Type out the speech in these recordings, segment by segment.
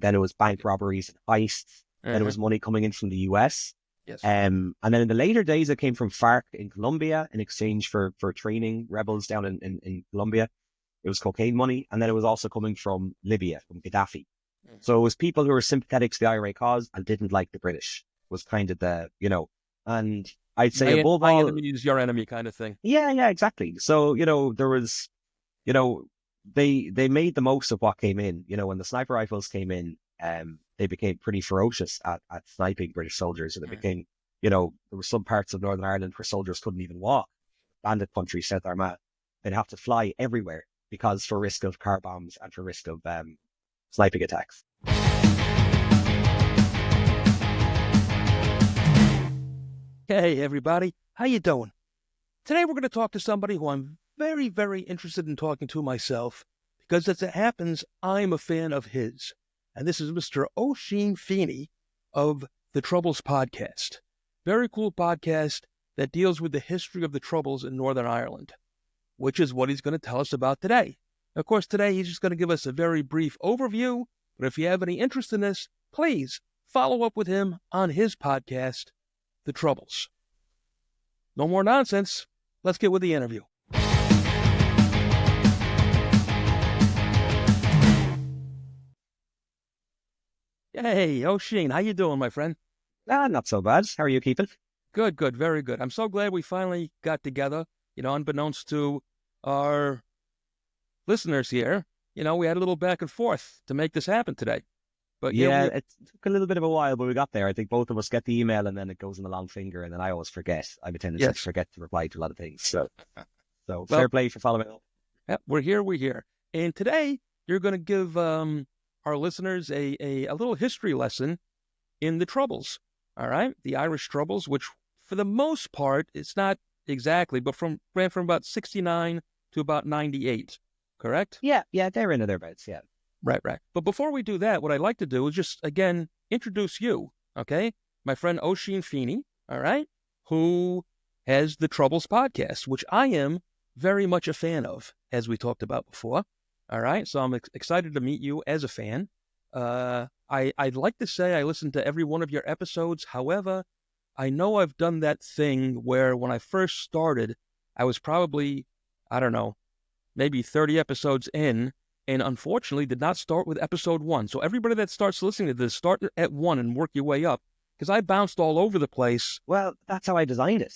Then it was bank robberies and heists. Then it was money coming in from the US. Yes. And then in the later days, it came from FARC in Colombia in exchange for training rebels down in Colombia. It was cocaine money. And then it was also coming from Libya, from Gaddafi. So it was people who were sympathetic to the IRA cause and didn't like the British, was kind of the, and I'd say above my all... enemy is your enemy kind of thing. Yeah, exactly. So, there was, they made the most of what came in. When the sniper rifles came in, they became pretty ferocious at sniping British soldiers. And it became, there were some parts of Northern Ireland where soldiers couldn't even walk. Bandit country, South Armagh, they'd have to fly everywhere because for risk of car bombs and for risk of sniping attacks. Hey everybody, how you doing? Today we're going to talk to somebody who I'm very, very interested in talking to myself, because as it happens, I'm a fan of his. And this is Mr. Oisin Feeney of the Troubles podcast. Very cool podcast that deals with the history of the Troubles in Northern Ireland, which is what he's going to tell us about today. Of course, today he's just going to give us a very brief overview, but if you have any interest in this, please follow up with him on his podcast, The Troubles. No more nonsense. Let's get with the interview. Hey, Oisin, how you doing, my friend? Not so bad. How are you keeping? Good, very good. I'm so glad we finally got together, unbeknownst to our listeners here. We had a little back and forth to make this happen today. But yeah, it took a little bit of a while, but we got there. I think both of us get the email and then it goes in the long finger, and then I always forget. I have a tendency to forget to reply to a lot of things. So fair play for following up. Yeah, we're here. And today you're going to give our listeners a little history lesson in the Troubles. All right, the Irish Troubles, which for the most part, it's not exactly, but ran from about 69 to about 98. Correct? Yeah, they're in thereabouts. Yeah. Right. But before we do that, what I'd like to do is just, again, introduce you, okay? My friend Oisin Feeney, all right, who has the Troubles podcast, which I am very much a fan of, as we talked about before, all right? So I'm excited to meet you as a fan. I'd like to say I listened to every one of your episodes. However, I know I've done that thing where when I first started, I was probably, I don't know, maybe 30 episodes in, and unfortunately did not start with episode 1. So everybody that starts listening to this, start at 1 and work your way up, because I bounced all over the place. Well, that's how I designed it.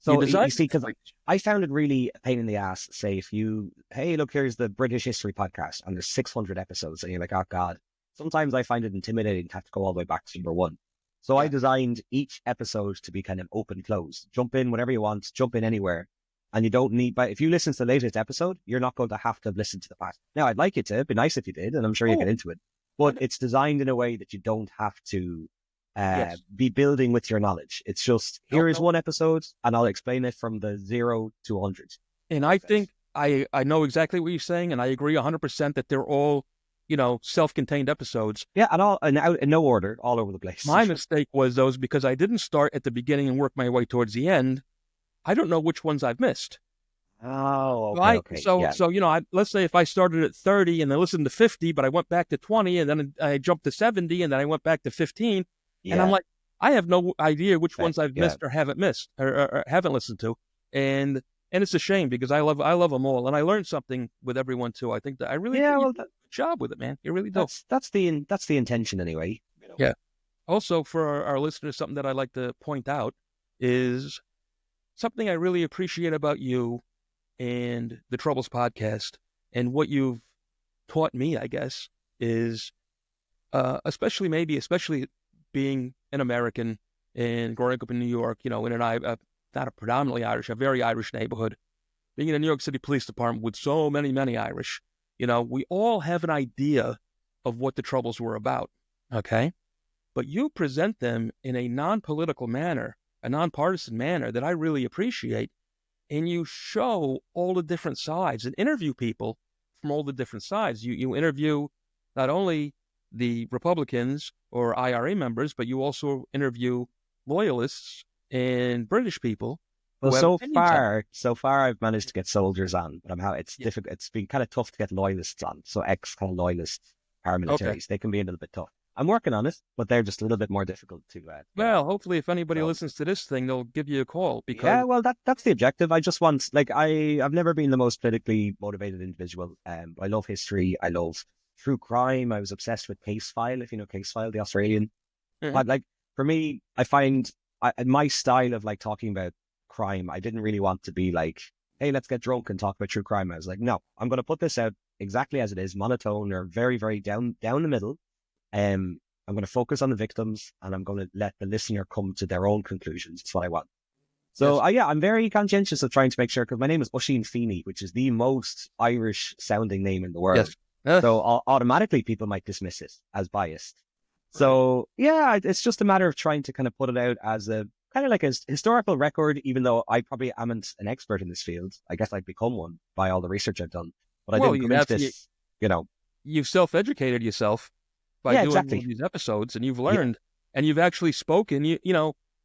So you see, because I found it really a pain in the ass. Say hey, look, here's the British History podcast, and there's 600 episodes, and you're like, oh God. Sometimes I find it intimidating to have to go all the way back to number 1. So I designed each episode to be kind of open, closed. Jump in whenever you want, jump in anywhere. And you don't need, but if you listen to the latest episode, you're not going to have to listen to the past. Now, I'd like it to. It'd be nice if you did, and I'm sure you get into it. But it's designed in a way that you don't have to be building with your knowledge. It's just, here is one episode, and I'll explain it from the 0 to 100. And I think I know exactly what you're saying, and I agree 100% that they're all, self-contained episodes. Yeah, and in no order, all over the place. My mistake was those because I didn't start at the beginning and work my way towards the end. I don't know which ones I've missed. Oh, okay. So, let's say if I started at 30 and then listened to 50, but I went back to 20 and then I jumped to 70 and then I went back to 15. Yeah. And I'm like, I have no idea which ones I've missed or haven't missed or haven't listened to. And it's a shame because I love them all. And I learned something with everyone too. I think that I really did a good job with it, man. You really do. That's the intention anyway. Yeah. Also, for our listeners, something that I like to point out is something I really appreciate about you and the Troubles podcast, and what you've taught me, I guess, is especially being an American and growing up in New York, in not a predominantly Irish, a very Irish neighborhood, being in a New York City Police Department with so many, many Irish, we all have an idea of what the Troubles were about, okay? But you present them in a non-political manner, a nonpartisan manner that I really appreciate, and you show all the different sides and interview people from all the different sides. You interview not only the Republicans or IRA members, but you also interview loyalists and British people. Well, so far I've managed to get soldiers on, but it's difficult. It's been kind of tough to get loyalists on. So ex kind of loyalists paramilitaries. Okay. They can be a little bit tough. I'm working on it, but they're just a little bit more difficult to Well, hopefully, if anybody so, listens to this thing, they'll give you a call because yeah, well, that's the objective. I just want, like, I've never been the most politically motivated individual. I love history. I love true crime. I was obsessed with Case File, if you know Case File, the Australian. Mhm. But like for me, I find my style of like talking about crime, I didn't really want to be like, hey, let's get drunk and talk about true crime. I was like, no, I'm going to put this out exactly as it is, monotone or very, very down the middle. I'm going to focus on the victims and I'm going to let the listener come to their own conclusions. That's what I want. So yes, yeah, I'm very conscientious of trying to make sure, because my name is Oisin Feeney, which is the most Irish sounding name in the world. yes, So automatically people might dismiss it as biased. right. So yeah, it's just a matter of trying to kind of put it out as a kind of like a historical record, even though I probably amn't an expert in this field. I guess I've become one by all the research I've done, but I Well, didn't come into this, you've self-educated yourself by yeah, doing all exactly. these episodes, and you've Yeah. learned, and you've actually spoken.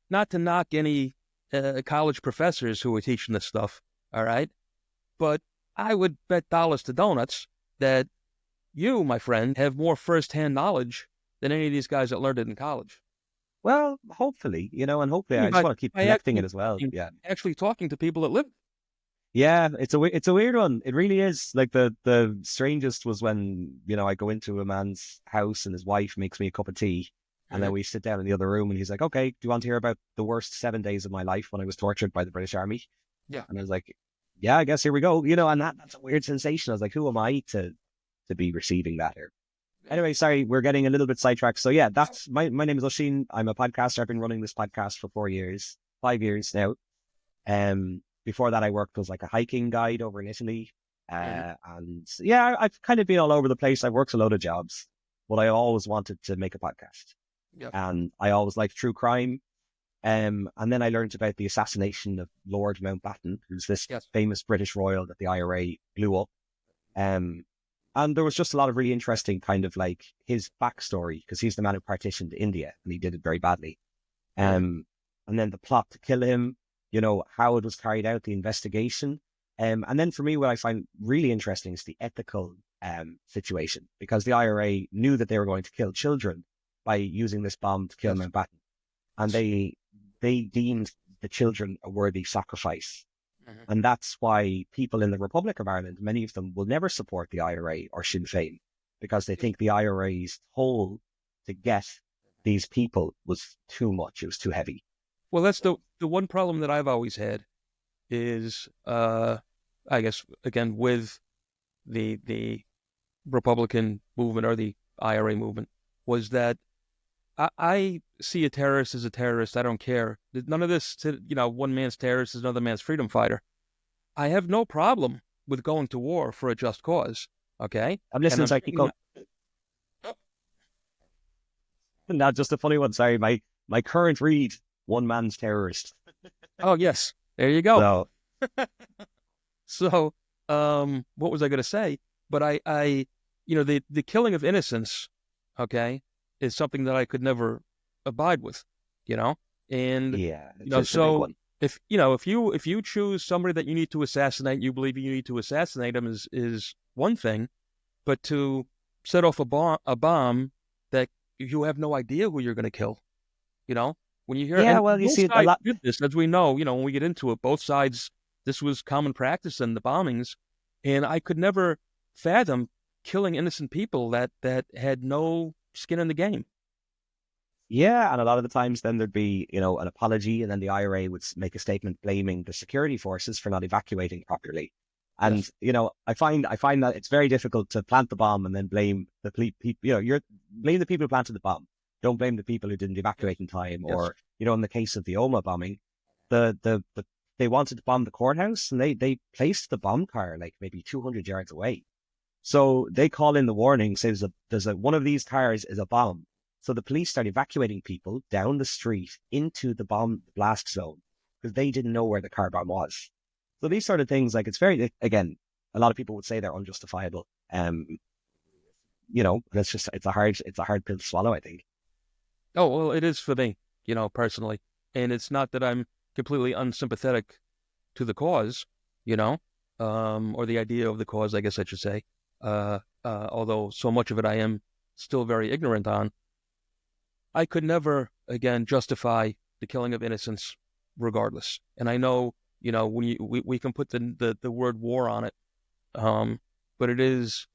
Not to knock any college professors who are teaching this stuff, all right, but I would bet dollars to donuts that you, my friend, have more firsthand knowledge than any of these guys that learned it in college. Well, hopefully, and hopefully I I mean, just want to keep by collecting it actually as well. talking, Yeah. actually talking to people that live. Yeah, it's a weird one. It really is. Like the strangest was when, I go into a man's house and his wife makes me a cup of tea. And then Mhm. we sit down in the other room and he's like, okay, do you want to hear about the worst 7 days of my life when I was tortured by the British Army? Yeah. And I was like, yeah, I guess here we go. And that's a weird sensation. I was like, who am I to be receiving that here? Anyway, sorry, we're getting a little bit sidetracked. So yeah, that's my name is Oisin. I'm a podcaster. I've been running this podcast for 4 years, 5 years now. Before that, I worked as like a hiking guide over in Italy. Mhm. And yeah, I've kind of been all over the place. I've worked a load of jobs, but I always wanted to make a podcast. Yeah. And I always liked true crime. And then I learned about the assassination of Lord Mountbatten, who's this Yes. famous British royal that the IRA blew up. Um, and there was just a lot of really interesting kind of like his backstory, because he's the man who partitioned India and he did it very badly. Mhm. And then the plot to kill him, how it was carried out, the investigation. And then for me, what I find really interesting is the ethical situation, because the IRA knew that they were going to kill children by using this bomb to kill Yes. Mountbatten. And they deemed the children a worthy sacrifice. Mhm. And that's why people in the Republic of Ireland, many of them will never support the IRA or Sinn Féin, because they think the IRA's toll to get these people was too much. It was too heavy. Well, that's the one problem that I've always had is, I guess, again, with the Republican movement or the IRA movement, was that I see a terrorist as a terrorist. I don't care. None of this, one man's terrorist is another man's freedom fighter. I have no problem with going to war for a just cause. Okay. I'm And listening, I'm so I keep certainly going. not. Not just a funny one. Sorry, my current read, one man's terrorist. Oh, yes. There you go. So So, what was I going to say? But the killing of innocents, okay, is something that I could never abide with, you know, and yeah, it's a big so one. if you choose somebody that you need to assassinate, you believe you need to assassinate them is one thing, but to set off a bomb that you have no idea who you're going to kill, when you hear, Yeah, and well, you both see a sides lot. did this, as we know, when we get into it, both sides, this was common practice in the bombings, and I could never fathom killing innocent people that had no skin in the game. Yeah, and a lot of the times then there'd be, an apology, and then the IRA would make a statement blaming the security forces for not evacuating properly. And, Yes, I find that it's very difficult to plant the bomb and then blame the people, blame the people who planted the bomb. Don't blame the people who didn't yes, evacuate in time. yes. Or, in the case of the Oma bombing, they wanted to bomb the courthouse and they placed the bomb car like maybe 200 yards away. So they call in the warning, says there's one of these cars is a bomb. So the police start evacuating people down the street into the bomb blast zone because they didn't know where the car bomb was. So these sort of things, like, it's very, again, a lot of people would say they're unjustifiable. But it's a hard pill to swallow, I think. Oh, well, it is for me, personally, and it's not that I'm completely unsympathetic to the cause, or the idea of the cause, I guess I should say. Although so much of it I am still very ignorant on, I could never, again, justify the killing of innocents regardless. And I know, when we can put the word war on it, but it is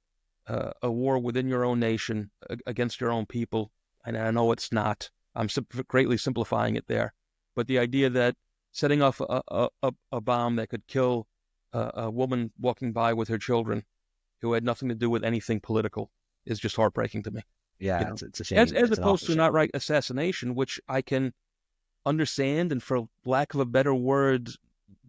a war within your own nation against your own people. And I know it's not. I'm greatly simplifying it there. But the idea that setting off a bomb that could kill a woman walking by with her children who had nothing to do with anything political is just heartbreaking to me. Yeah, it's a shame. As opposed to an outright assassination, which I can understand and, for lack of a better word,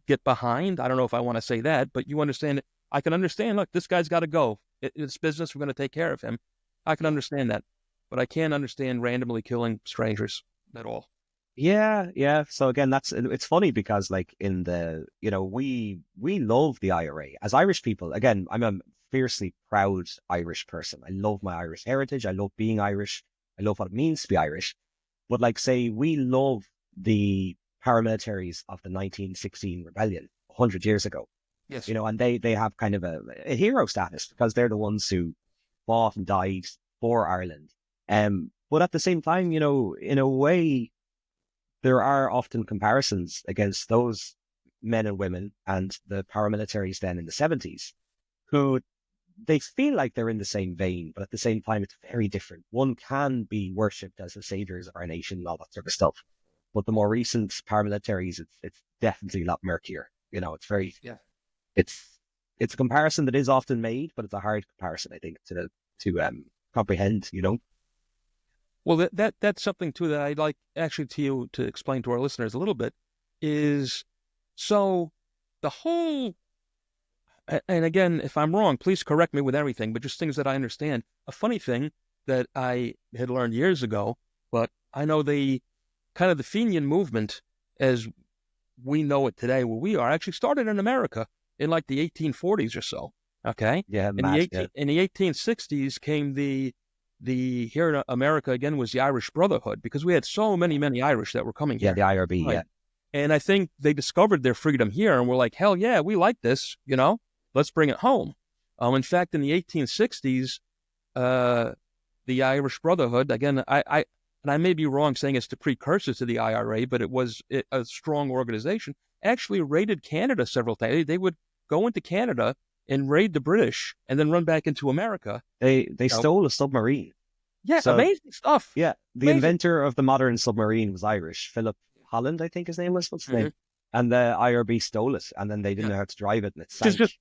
get behind. I don't know if I want to say that, but you understand it. I can understand, look, this guy's got to go. It's business. We're going to take care of him. I can understand that. But I can't understand randomly killing strangers at all. Yeah. So again, it's funny because like in the, we love the IRA as Irish people. Again, I'm a fiercely proud Irish person. I love my Irish heritage. I love being Irish. I love what it means to be Irish. But like, say, we love the paramilitaries of the 1916 rebellion 100 years ago. Yes. And they have kind of a hero status because they're the ones who fought and died for Ireland. But at the same time, in a way, there are often comparisons against those men and women and the paramilitaries then in the 70s, who they feel like they're in the same vein, but at the same time, it's very different. One can be worshipped as the saviors of our nation and all that sort of stuff. But the more recent paramilitaries, it's definitely a lot murkier. It's very, it's a comparison that is often made, but it's a hard comparison, I think, to comprehend, Well, that's something too that I'd like actually to explain to our listeners a little bit is, so the whole, and again, if I'm wrong, please correct me with everything, but just things that I understand. A funny thing that I had learned years ago, but I know the Fenian movement, as we know it today, where we are, actually started in America in like the 1840s or so. Okay. Yeah. In the 1860s came the here in America again was the Irish Brotherhood, because we had so many Irish that were coming here. Yeah, the IRB, right? Yeah. And I think they discovered their freedom here and were like, hell yeah, we like this, let's bring it home. In fact, in the 1860s, the Irish Brotherhood, again, and I may be wrong saying it's the precursor to the IRA, but it was a strong organization, actually raided Canada several times. They would go into Canada and raid the British and then run back into America. They stole a submarine. Yeah, so, amazing stuff. Yeah, the inventor of the modern submarine was Irish. Philip Holland, I think his name was. What's his name? And the IRB stole it, and then they didn't know how to drive it, and it sank. Just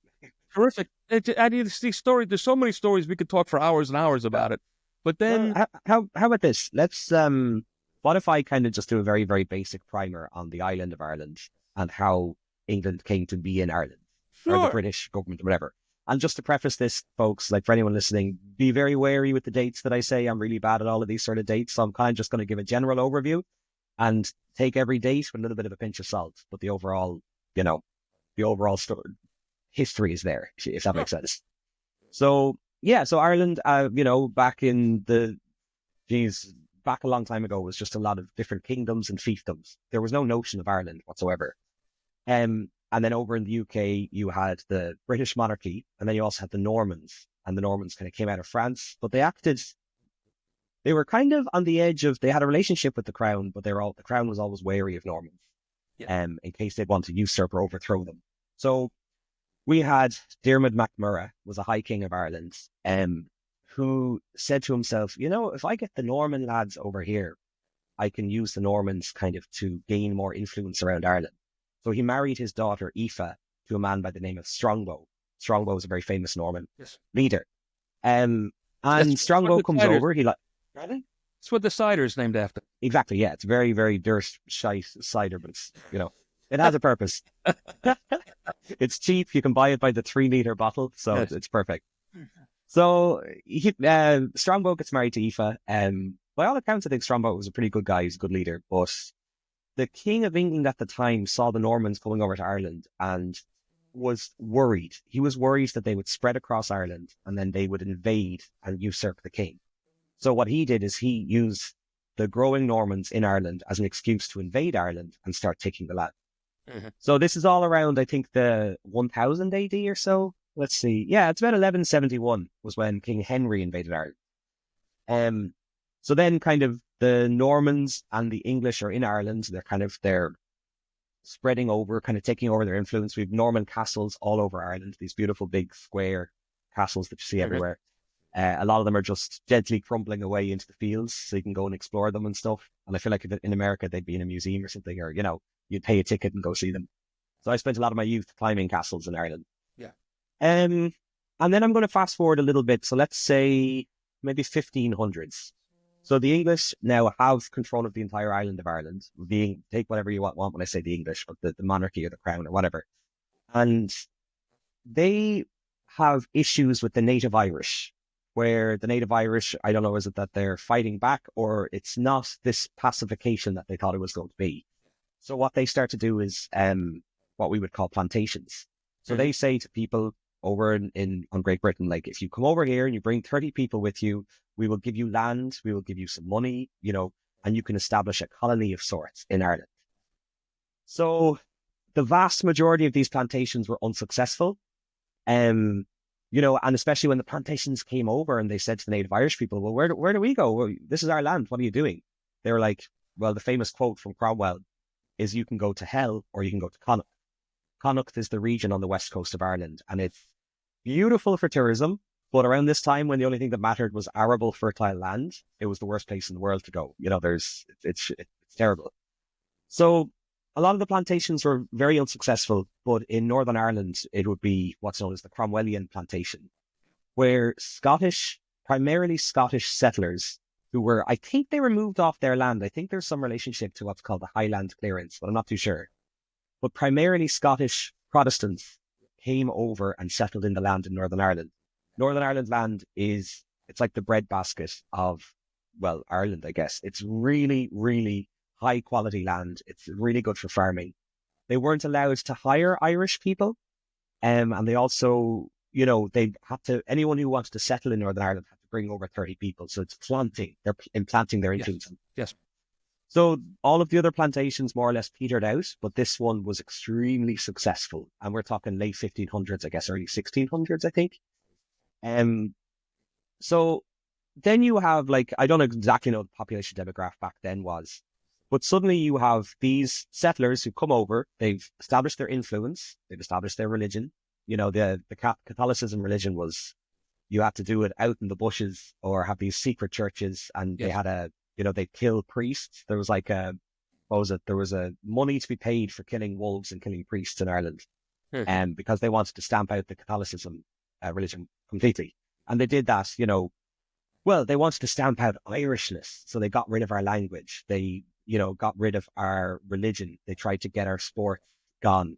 terrific. These stories. There's so many stories we could talk for hours and hours about it. But then, how about this? Let's what if I kind of just do a very, very basic primer on the island of Ireland and how England came to be in Ireland, or the British government, or whatever. And just to preface this, folks, like for anyone listening, be very wary with the dates that I say. I'm really bad at all of these sort of dates, so I'm kind of just going to give a general overview and take every date with a little bit of a pinch of salt. But the overall, story, history is there, if that makes sense. So yeah, so Ireland, back in back a long time ago, was just a lot of different kingdoms and fiefdoms. There was no notion of Ireland whatsoever. And then over in the UK, you had the British monarchy, and then you also had the Normans, and the Normans kind of came out of France, but they were kind of on the edge of, they had a relationship with the crown, but the crown was always wary of Normans, in case they'd want to usurp or overthrow them. So we had Diarmid MacMurrough, was a High King of Ireland, who said to himself, if I get the Norman lads over here, I can use the Normans kind of to gain more influence around Ireland. So he married his daughter Aoife to a man by the name of Strongbow. Strongbow was a very famous Norman leader. And Strongbow comes over. That's what the cider is named after. Exactly, yeah. It's very, very shite cider, but it's, it has a purpose. It's cheap. You can buy it by the 3-liter bottle, so it's perfect. So Strongbow gets married to Aoife. By all accounts, I think Strongbow was a pretty good guy. He's a good leader, but the King of England at the time saw the Normans coming over to Ireland and was worried. He was worried that they would spread across Ireland and then they would invade and usurp the king. So what he did is he used the growing Normans in Ireland as an excuse to invade Ireland and start taking the land. Mm-hmm. So this is all around, I think, the 1000 AD or so. Let's see. Yeah, it's about 1171 was when King Henry invaded Ireland. So then kind of the Normans and the English are in Ireland. They're spreading over, kind of taking over their influence. We have Norman castles all over Ireland, these beautiful big square castles that you see everywhere. A lot of them are just gently crumbling away into the fields, so you can go and explore them and stuff. And I feel like in America, they'd be in a museum or something, or, you'd pay a ticket and go see them. So I spent a lot of my youth climbing castles in Ireland. Yeah. And then I'm going to fast forward a little bit. So let's say maybe 1500s. So the English now have control of the entire island of Ireland, take whatever you want when I say the English, but the monarchy or the crown or whatever. And they have issues with the native Irish, where the native Irish, I don't know, is it that they're fighting back, or it's not this pacification that they thought it was going to be. So what they start to do is what we would call plantations. So they say to people over on Great Britain, like, if you come over here and you bring 30 people with you, we will give you land, we will give you some money, and you can establish a colony of sorts in Ireland. So the vast majority of these plantations were unsuccessful. And especially when the plantations came over and they said to the native Irish people, well, where do we go? Well, this is our land. What are you doing? They were like, well, the famous quote from Cromwell is, you can go to hell or you can go to Connacht. Connacht is the region on the west coast of Ireland, and it's beautiful for tourism. But around this time, when the only thing that mattered was arable, fertile land, it was the worst place in the world to go. It's terrible. So a lot of the plantations were very unsuccessful, but in Northern Ireland, it would be what's known as the Cromwellian plantation, where primarily Scottish settlers I think they were moved off their land. I think there's some relationship to what's called the Highland Clearance, but I'm not too sure. But primarily Scottish Protestants came over and settled in the land in Northern Ireland. Northern Ireland land it's like the breadbasket of, well, Ireland, I guess. It's really, really high quality land. It's really good for farming. They weren't allowed to hire Irish people. And they also, they had to, anyone who wanted to settle in Northern Ireland had to bring over 30 people. So it's planting. They're implanting their influence. Yes. So all of the other plantations more or less petered out, but this one was extremely successful. And we're talking late 1500s, I guess, early 1600s, I think. So then you have, like, I don't exactly know what the population demographic back then was, but suddenly you have these settlers who come over, they've established their influence, they've established their religion. The Catholicism religion was, you had to do it out in the bushes or have these secret churches, and they had they'd kill priests. There was like there was a money to be paid for killing wolves and killing priests in Ireland, because they wanted to stamp out the Catholicism religion completely. And they did that, they wanted to stamp out Irishness. So they got rid of our language. They, got rid of our religion. They tried to get our sport gone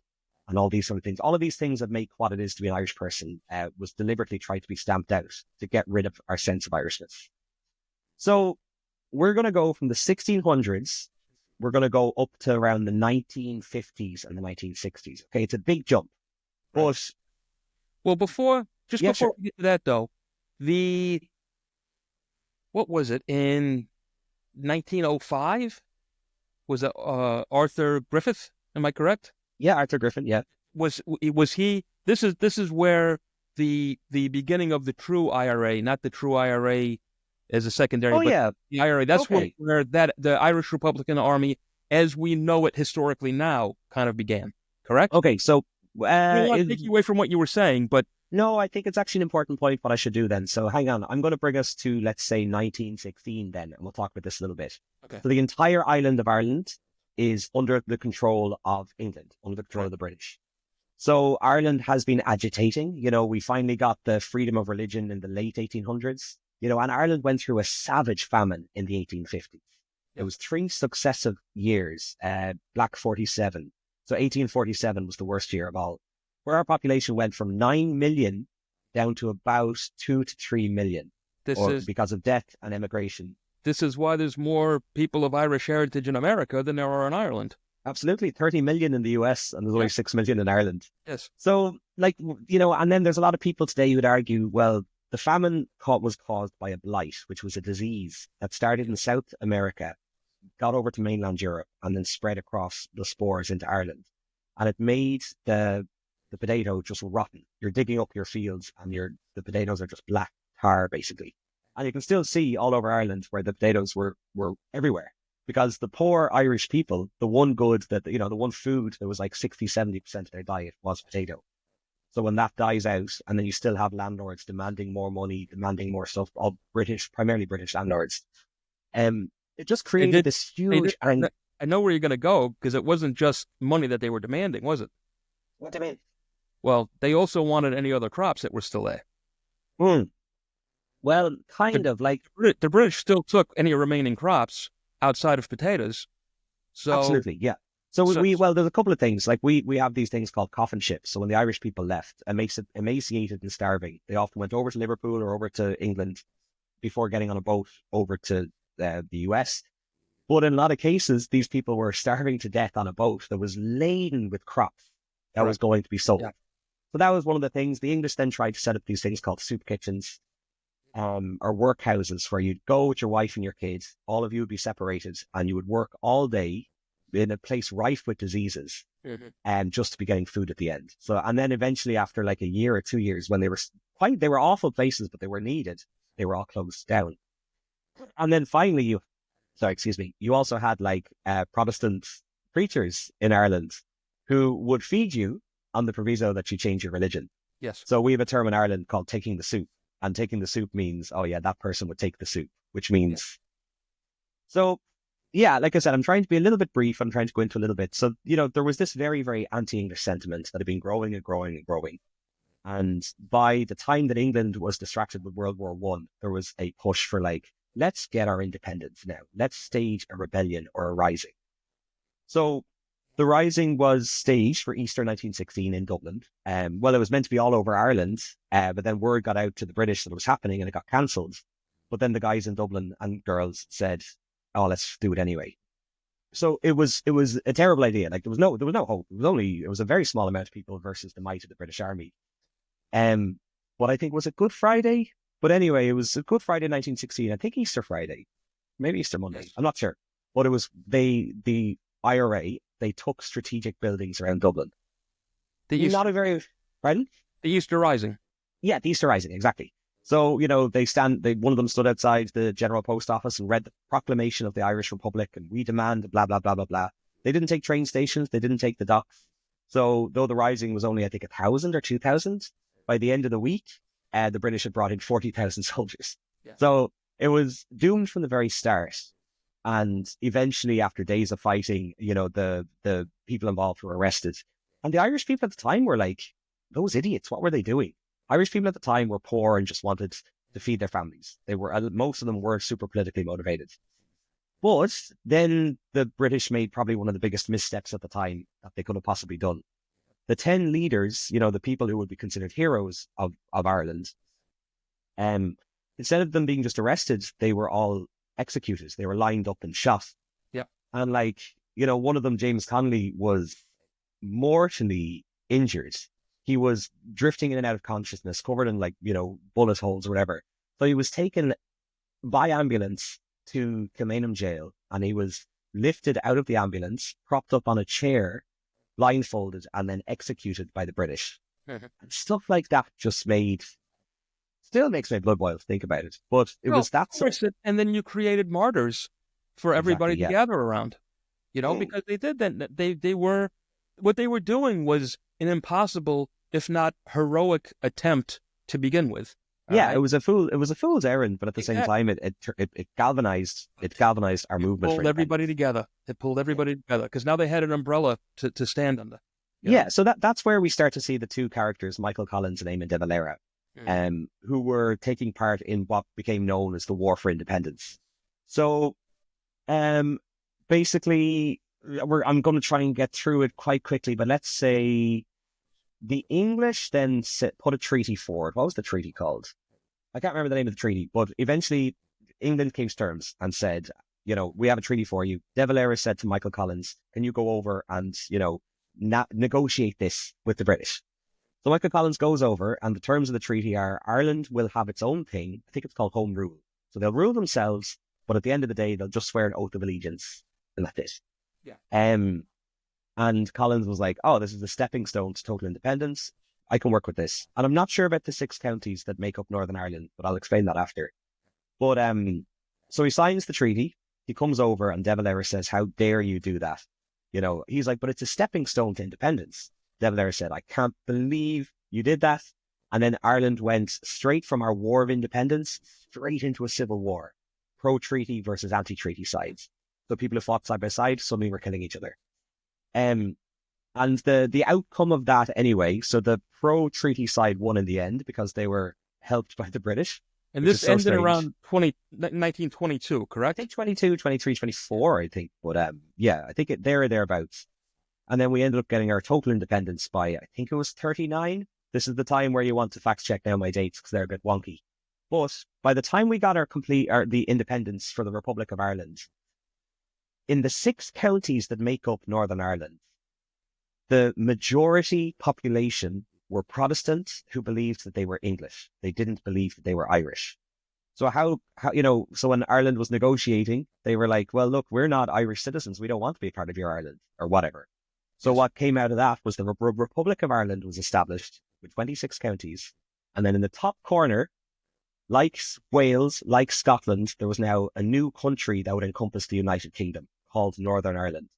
and all these sort of things. All of these things that make what it is to be an Irish person was deliberately tried to be stamped out to get rid of our sense of Irishness. So we're going to go from the 1600s, we're going to go up to around the 1950s and the 1960s. Okay, it's a big jump. But... Well, before we get to that, though, what was it, in 1905? Was it Arthur Griffith? Am I correct? Yeah, Arthur Griffin, yeah. Was he, this is where the beginning of the true IRA, not the true IRA as a secondary, the IRA, that's where the Irish Republican Army, as we know it historically now, kind of began, correct? Okay, so... I don't want to take you away from what you were saying, but... No, I think it's actually an important point, what I should do then. So hang on, I'm going to bring us to, let's say, 1916 then, and we'll talk about this a little bit. Okay. So the entire island of Ireland is under the control of England, under the control of the British. So Ireland has been agitating. We finally got the freedom of religion in the late 1800s, and Ireland went through a savage famine in the 1850s. It was 3 successive years, Black 47. So 1847 was the worst year of all, where our population went from 9 million down to about 2 to 3 million because of death and emigration. This is why there's more people of Irish heritage in America than there are in Ireland. Absolutely. 30 million in the US and there's only 6 million in Ireland. Yes. So, and then there's a lot of people today who would argue, well, the famine was caused by a blight, which was a disease that started in South America, got over to mainland Europe, and then spread across the spores into Ireland. And it made the potato just rotten. You're digging up your fields and the potatoes are just black tar, basically. And you can still see all over Ireland where the potatoes were everywhere, because the poor Irish people, the one good that, the one food that was like 60-70% of their diet was potato. So when that dies out, and then you still have landlords demanding more money, demanding more stuff, all primarily British landlords, it just created this huge... I know where you're going to go, because it wasn't just money that they were demanding, was it? What do you mean? Well, they also wanted any other crops that were still there. Well, kind of like... The British still took any remaining crops outside of potatoes. So absolutely, yeah. So there's a couple of things. Like we have these things called coffin ships. So when the Irish people left, emaciated and starving, they often went over to Liverpool or over to England before getting on a boat over to the US. But in a lot of cases, these people were starving to death on a boat that was laden with crops that was going to be sold. Yeah. So that was one of the things. The English then tried to set up these things called soup kitchens, or workhouses, where you'd go with your wife and your kids. All of you would be separated, and you would work all day in a place rife with diseases, and just to be getting food at the end. So, and then eventually, after like a year or 2 years, when they were awful places, but they were needed, they were all closed down. And then finally, you also had like Protestant preachers in Ireland who would feed you on the proviso that you change your religion. Yes. So we have a term in Ireland called taking the soup, and taking the soup means, oh yeah, that person would take the soup, which means, so yeah, like I said, I'm trying to be a little bit brief. I'm trying to go into a little bit. So, there was this very, very anti-English sentiment that had been growing and growing and growing. And by the time that England was distracted with World War I, there was a push for like, let's get our independence now. Let's stage a rebellion or a rising. So the rising was staged for Easter 1916 in Dublin. Well, it was meant to be all over Ireland, but then word got out to the British that it was happening and it got cancelled. But then the guys in Dublin and girls said, oh, let's do it anyway. So it was a terrible idea. Like there was no hope. It was a very small amount of people versus the might of the British Army. But I think, was it Good Friday? But anyway, it was a Good Friday 1916. I think Easter Friday, maybe Easter Monday. I'm not sure. But it was the IRA. They took strategic buildings around Dublin. Pardon? The Easter Rising. Yeah, the Easter Rising, exactly. So, one of them stood outside the General Post Office and read the proclamation of the Irish Republic, and we demand blah, blah, blah, blah, blah. They didn't take train stations. They didn't take the docks. So though the Rising was only, I think, 1,000 or 2,000, by the end of the week, the British had brought in 40,000 soldiers. Yeah. So it was doomed from the very start. And eventually, after days of fighting, the people involved were arrested. And the Irish people at the time were like, those idiots, what were they doing? Irish people at the time were poor and just wanted to feed their families. Most of them were super politically motivated. But then the British made probably one of the biggest missteps at the time that they could have possibly done. The 10 leaders, the people who would be considered heroes of Ireland, instead of them being just arrested, they were all executed. They were lined up and shot. Yeah. And one of them, James Connolly, was mortally injured. He was drifting in and out of consciousness, covered in bullet holes or whatever. So he was taken by ambulance to Kilmainham jail, and he was lifted out of the ambulance, propped up on a chair, blindfolded, and then executed by the British. And stuff like that still makes my blood boil to think about it. But it was that. And then you created martyrs for everybody to gather around, because they did that. What they were doing was an impossible, if not heroic, attempt to begin with. Yeah, right? It was a fool's errand, but at the same time, it galvanized our movement. It pulled everybody together. Because now they had an umbrella to stand under. Yeah, so that's where we start to see the two characters, Michael Collins and Eamon de Valera, who were taking part in what became known as the War for Independence. So, basically, I'm going to try and get through it quite quickly, but let's say the English then put a treaty forward. What was the treaty called? I can't remember the name of the treaty, but eventually England came to terms and said, we have a treaty for you. De Valera said to Michael Collins, can you go over and, negotiate this with the British? So Michael Collins goes over, and the terms of the treaty are Ireland will have its own thing. I think it's called Home Rule. So they'll rule themselves, but at the end of the day, they'll just swear an oath of allegiance, and that's it. Yeah. And Collins was like, oh, this is a stepping stone to total independence. I can work with this. And I'm not sure about the 6 counties that make up Northern Ireland, but I'll explain that after. But so he signs the treaty. He comes over and De Valera says, "How dare you do that?" You know, he's like, "But it's a stepping stone to independence." De Valera said, "I can't believe you did that." And then Ireland went straight from our war of independence straight into a civil war, pro-treaty versus anti-treaty sides. So people who fought side by side suddenly were killing each other. And the outcome of that anyway, so the pro-treaty side won in the end because they were helped by the British. And this ended around 1922, correct? I think 22, 23, 24, I think. But yeah, I think there or thereabouts. And then we ended up getting our total independence by, I think it was 39. This is the time where you want to fact check now my dates because they're a bit wonky. But by the time we got the independence for the Republic of Ireland, in the 6 counties that make up Northern Ireland, the majority population were Protestants who believed that they were English. They didn't believe that they were Irish. So so when Ireland was negotiating, they were like, well, look, we're not Irish citizens. We don't want to be a part of your Ireland or whatever. So what came out of that was the Republic of Ireland was established with 26 counties. And then in the top corner, like Wales, like Scotland, there was now a new country that would encompass the United Kingdom called Northern Ireland.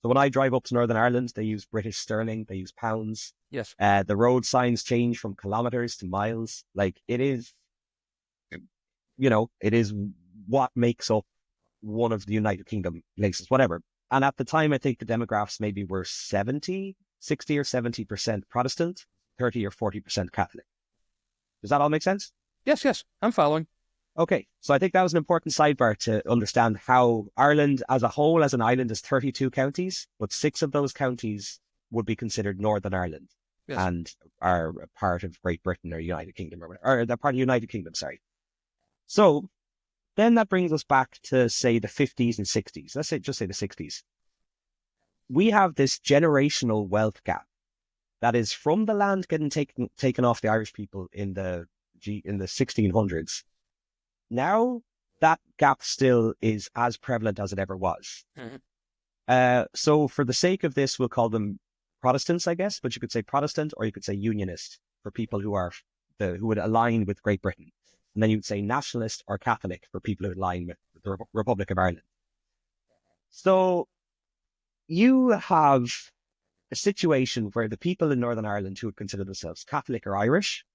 So when I drive up to Northern Ireland, they use British sterling, they use pounds. Yes. The road signs change from kilometers to miles. Like it is what makes up one of the United Kingdom places, whatever. And at the time, I think the demographics maybe were 60 or 70% Protestant, 30 or 40% Catholic. Does that all make sense? Yes, I'm following. Okay, so I think that was an important sidebar to understand how Ireland as a whole, as an island, is 32 counties, but 6 of those counties would be considered Northern Ireland and are a part of Great Britain or United Kingdom or they're part of United Kingdom, sorry. So then that brings us back to, say, the 50s and 60s. Let's just say the 60s. We have this generational wealth gap that is from the land getting taken off the Irish people in the 1600s. Now that gap still is as prevalent as it ever was. Mm-hmm. So for the sake of this, we'll call them Protestants, I guess, but you could say Protestant or you could say Unionist for people who would align with Great Britain. And then you would say Nationalist or Catholic for people who align with the Republic of Ireland. So you have a situation where the people in Northern Ireland who would consider themselves Catholic or Irish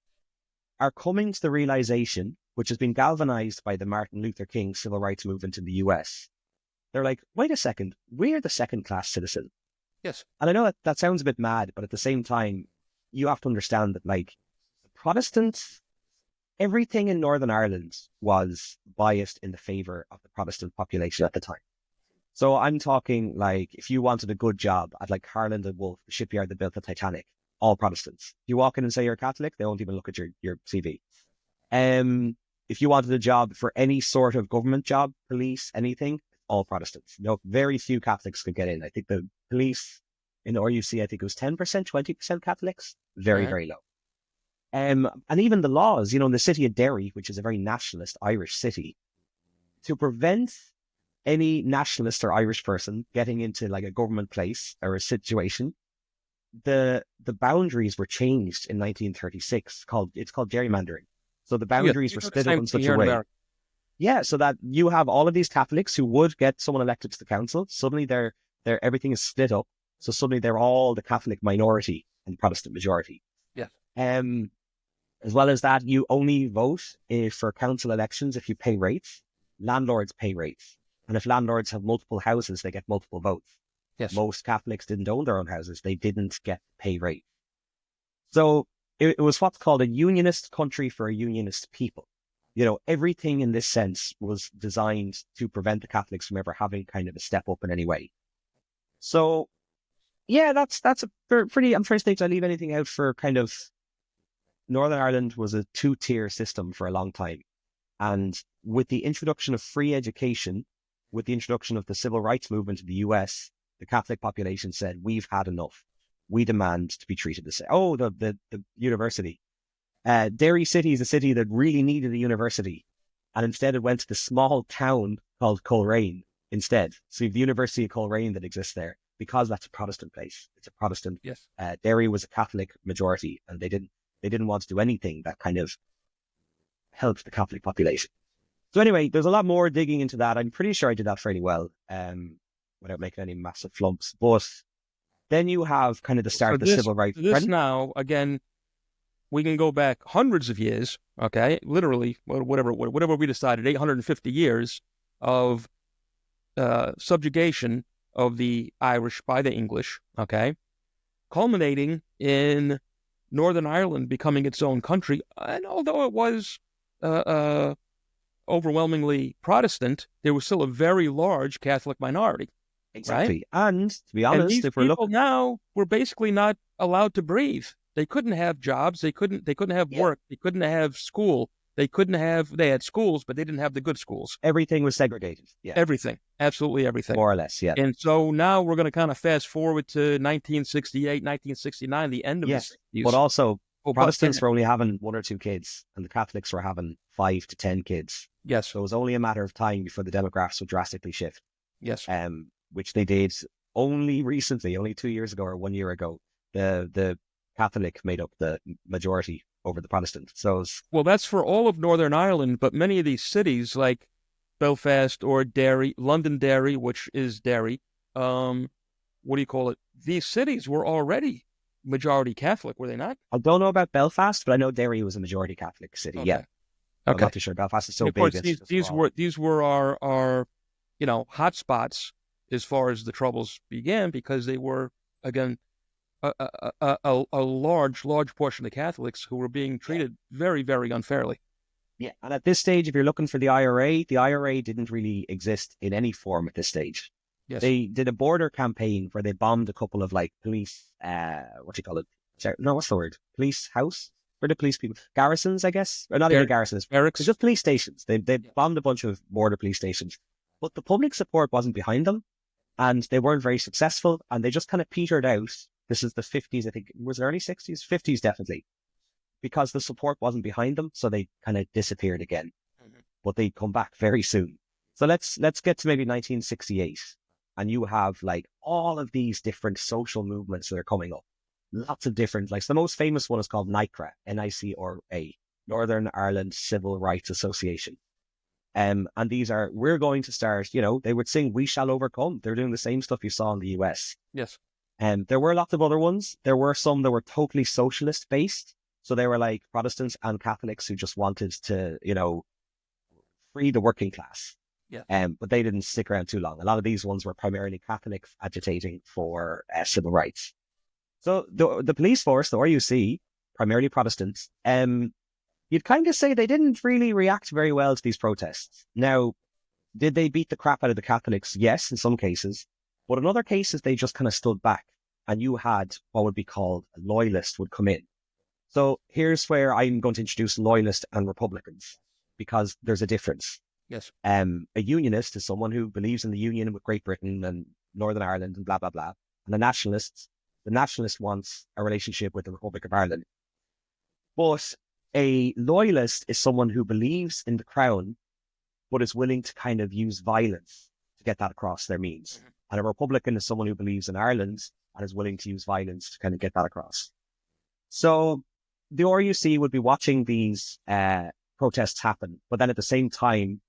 are coming to the realization, which has been galvanized by the Martin Luther King civil rights movement in the US. They're like, wait a second, we're the second-class citizen. Yes. And I know that sounds a bit mad, but at the same time, you have to understand that, like, the Protestants, everything in Northern Ireland was biased in the favor of the Protestant population at the time. So I'm talking like, if you wanted a good job at like Harland and Wolff, the shipyard that built the Titanic, all Protestants. If you walk in and say you're a Catholic, they won't even look at your CV. If you wanted a job for any sort of government job, police, anything, all Protestants. No, very few Catholics could get in. I think the police in RUC, I think it was 10%, 20% Catholics. Very, very low. And even the laws, in the city of Derry, which is a very nationalist Irish city, to prevent any nationalist or Irish person getting into like a government place or a situation, the boundaries were changed in 1936. It's called gerrymandering. So the boundaries were split up in such a way. Yeah, so that you have all of these Catholics who would get someone elected to the council. Suddenly everything is split up. So suddenly they're all the Catholic minority and Protestant majority. Yeah. As well as that, you only vote for council elections if you pay rates. Landlords pay rates. And if landlords have multiple houses, they get multiple votes. Yes. Most Catholics didn't own their own houses. They didn't get pay rate. So it was what's called a unionist country for a unionist people. Everything in this sense was designed to prevent the Catholics from ever having kind of a step up in any way. So, yeah, that's a pretty, I'm trying to think, did I leave anything out for kind of, Northern Ireland was a 2-tier system for a long time. And with the introduction of free education, with the introduction of the civil rights movement in the US, the Catholic population said, we've had enough. We demand to be treated the same. Oh, the university. Derry City is a city that really needed a university. And instead it went to the small town called Coleraine instead. So you have the University of Coleraine that exists there because that's a Protestant place. It's a Protestant. Yes. Derry was a Catholic majority and they didn't want to do anything that kind of helped the Catholic population. So anyway, there's a lot more digging into that. I'm pretty sure I did that fairly well, without making any massive flubs. But then you have kind of the start of the civil rights. This now, again, we can go back hundreds of years, okay? Literally, whatever we decided, 850 years of subjugation of the Irish by the English, okay? Culminating in Northern Ireland becoming its own country. And although it was overwhelmingly Protestant, there was still a very large Catholic minority. Exactly. Right? And to be honest, these people now were basically not allowed to breathe. They couldn't have jobs. They couldn't have work. They couldn't have school. They had schools, but they didn't have the good schools. Everything was segregated. Yeah. Everything. Absolutely everything. More or less, yeah. And so now we're going to kind of fast forward to 1968, 1969, the end of this. But also, Protestants were only having 1 or 2 kids, and the Catholics were having 5 to 10 kids. Yes. So it was only a matter of time before the demographics would drastically shift. Yes. Which they did only recently, only 2 years ago or 1 year ago. The Catholic made up the majority over the Protestant. So well, that's for all of Northern Ireland, but many of these cities like Belfast or Derry, London Derry, which is Derry, these cities were already majority Catholic, were they not? I don't know about Belfast, but I know Derry was a majority Catholic city. Okay. Yeah. Okay. I'm not too sure. Belfast is so big. Of course, these were our hot spots as far as the Troubles began, because they were, again, a large portion of Catholics who were being treated very, very unfairly. Yeah, and at this stage, if you're looking for the IRA didn't really exist in any form at this stage. Yes. They did a border campaign where they bombed a couple of police, police house? Where the police people? Garrisons, I guess? Or not even garrisons. Barracks. Just police stations. They bombed a bunch of border police stations. But the public support wasn't behind them, and they weren't very successful, and they just kind of petered out. This is the 50s, I think. Was it early 60s? 50s, definitely. Because the support wasn't behind them, so they kind of disappeared again. Mm-hmm. But they come back very soon. So let's get to maybe 1968. And you have all of these different social movements that are coming up. Lots of different, the most famous one is called NICRA, N-I-C-R-A, Northern Ireland Civil Rights Association. And these are, we're going to start, they would sing, "We Shall Overcome." They're doing the same stuff you saw in the US. Yes. And there were lots of other ones. There were some that were totally socialist based. So they were Protestants and Catholics who just wanted to, free the working class. Yeah. But they didn't stick around too long. A lot of these ones were primarily Catholic agitating for civil rights. So the police force, the RUC, primarily Protestants, you'd kind of say they didn't really react very well to these protests. Now, did they beat the crap out of the Catholics? Yes, in some cases. But in other cases, they just kind of stood back, and you had what would be called a loyalist would come in. So here's where I'm going to introduce loyalists and Republicans, because there's a difference. Yes. A unionist is someone who believes in the union with Great Britain and Northern Ireland and blah, blah, blah. And the nationalist wants a relationship with the Republic of Ireland. But a loyalist is someone who believes in the crown, but is willing to kind of use violence to get that across their means. Mm-hmm. And a Republican is someone who believes in Ireland and is willing to use violence to kind of get that across. So the RUC would be watching these protests happen, but then at the same time,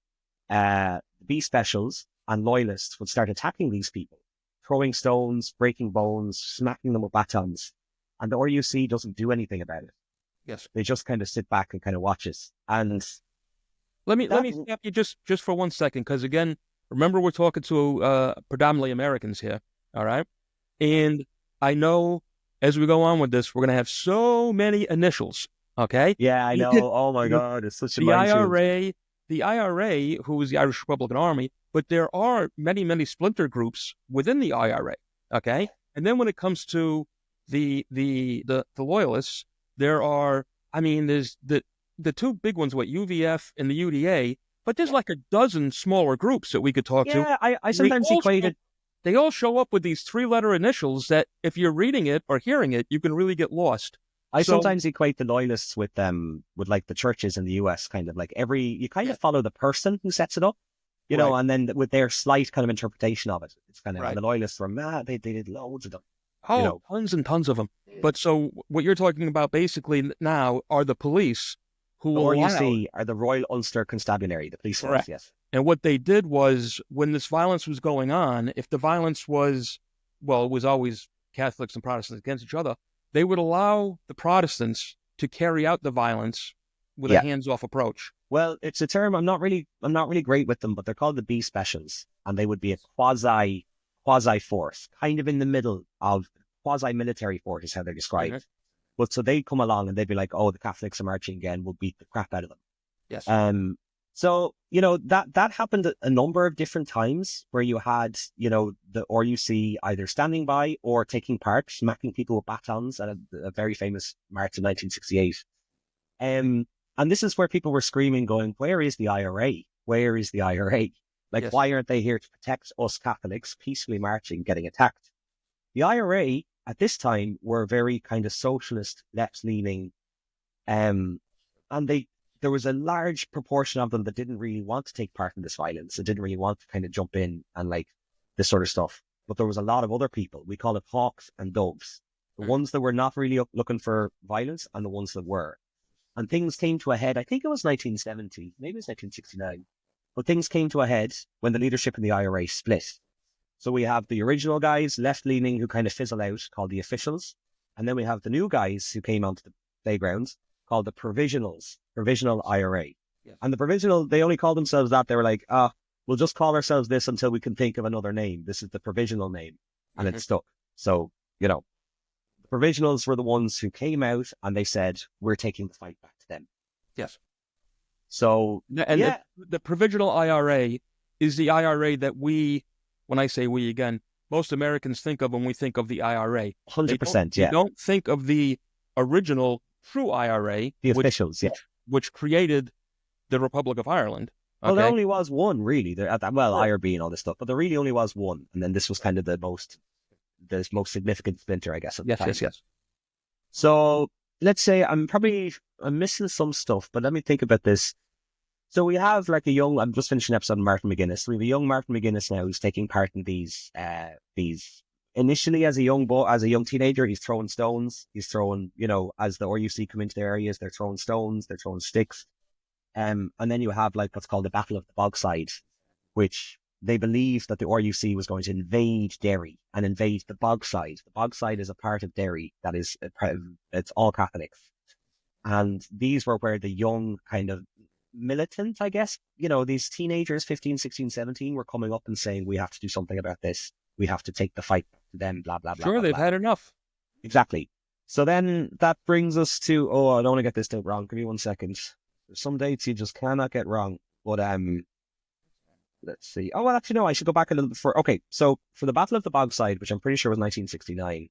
B specials and loyalists would start attacking these people, throwing stones, breaking bones, smacking them with batons. And the RUC doesn't do anything about it. Yes. They just kind of sit back and kind of watch it. And let me stop you just for 1 second, because again, remember we're talking to predominantly Americans here, all right? And I know as we go on with this, we're going to have so many initials, okay? Yeah, I know. Oh my God, it's such a the IRA, who is the Irish Republican Army, but there are many, many splinter groups within the IRA, okay? And then when it comes to the loyalists, there are, there's the two big ones, UVF and the UDA, but there's a dozen smaller groups that we could talk to. Yeah, I sometimes equate it. They all show up with these 3-letter initials that if you're reading it or hearing it, you can really get lost. I sometimes equate the loyalists with the churches in the US, kind of you kind of follow the person who sets it up, you know, and then with their slight kind of interpretation of it. It's kind of the loyalists were, they did loads of them. Oh, tons and tons of them. But so what you're talking about basically now are the police who Or you allowed... see are the Royal Ulster Constabulary, the police force, yes. And what they did was, when this violence was going on, if the violence was, well, it was always Catholics and Protestants against each other, they would allow the Protestants to carry out the violence with a hands-off approach. Well, it's a term I'm not really great with them, but they're called the B specials, and they would be a quasi force, kind of in the middle of quasi-military force is how they're described. Mm-hmm. But so they'd come along and they'd be like, "Oh, the Catholics are marching again. We'll beat the crap out of them." Yes. So, that happened a number of different times where you had, the RUC either standing by or taking part, smacking people with batons at a very famous march in 1968. And this is where people were screaming, going, "Where is the IRA? Where is the IRA? Like, why aren't they here to protect us Catholics peacefully marching, getting attacked?" The IRA at this time were very kind of socialist, left-leaning, and there was a large proportion of them that didn't really want to take part in this violence. They didn't really want to kind of jump in and like this sort of stuff. But there was a lot of other people. We call it hawks and doves. The ones that were not really looking for violence and the ones that were. And things came to a head. I think it was 1970, maybe it was 1969. But things came to a head when the leadership in the IRA split. So we have the original guys, left-leaning, who kind of fizzle out, called the officials. And then we have the new guys who came onto the playground, called the provisional IRA. Yeah. And the provisional, they only called themselves that. They were like, we'll just call ourselves this until we can think of another name. This is the provisional name. And it stuck. So, the provisionals were the ones who came out and they said, we're taking the fight back to them. Yes. So, and the provisional IRA is the IRA that we, when I say we again, most Americans think of when we think of the IRA. 100%, yeah. They don't think of the original true IRA, the officials, which created the Republic of Ireland. Okay? Well, there only was one, really. IRB and all this stuff, but there really only was one, and then this was kind of the most significant splinter, I guess, at the time. Yes. So let's say I'm missing some stuff, but let me think about this. So we have like I'm just finishing an episode of Martin McGuinness. We have a young Martin McGuinness now who's taking part in these. Initially, as a young teenager, he's throwing stones. He's throwing, as the RUC come into their areas, they're throwing stones, they're throwing sticks. And then you have like what's called the Battle of the Bogside, which they believe that the RUC was going to invade Derry and invade the Bogside. The Bogside is a part of Derry that is, it's all Catholics. And these were where the young kind of militant, I guess, these teenagers, 15, 16, 17, were coming up and saying, we have to do something about this. We have to take the fight to them, blah, blah, blah. Sure, they've had enough. Exactly. So then that brings us to, I don't want to get this date wrong. Give me 1 second. There's some dates you just cannot get wrong. But let's see. Oh, well, actually, no, I should go back a little bit further. Okay, so for the Battle of the Bogside, which I'm pretty sure was 1969,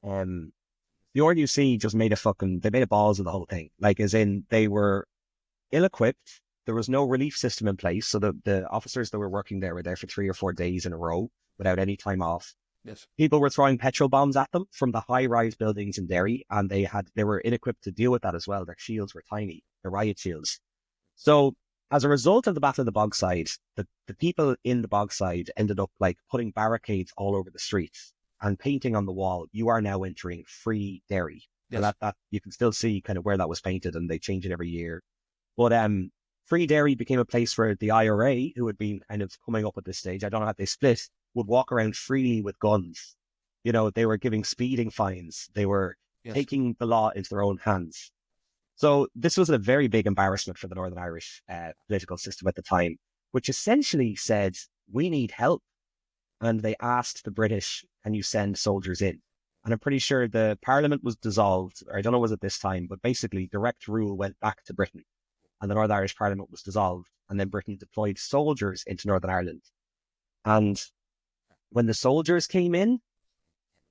the RUC just made they made a balls of the whole thing. Like, as in, they were ill-equipped. There was no relief system in place. So the officers that were working there were there for 3 or 4 days in a row without any time off. Yes. People were throwing petrol bombs at them from the high-rise buildings in Derry, and they were ill-equipped to deal with that as well. Their shields were tiny, the riot shields. So as a result of the Battle of the Bogside, the people in the Bogside ended up like putting barricades all over the streets and painting on the wall, "You are now entering free Derry." Yes. So that you can still see kind of where that was painted, and they change it every year. But free Derry became a place where the IRA, who had been kind of coming up at this stage, I don't know how they split, would walk around freely with guns. They were giving speeding fines. They were taking the law into their own hands. So this was a very big embarrassment for the Northern Irish political system at the time, which essentially said, we need help. And they asked the British, can you send soldiers in? And I'm pretty sure the Parliament was dissolved, or I don't know was it this time, but basically direct rule went back to Britain. And the Northern Irish Parliament was dissolved. And then Britain deployed soldiers into Northern Ireland. And when the soldiers came in,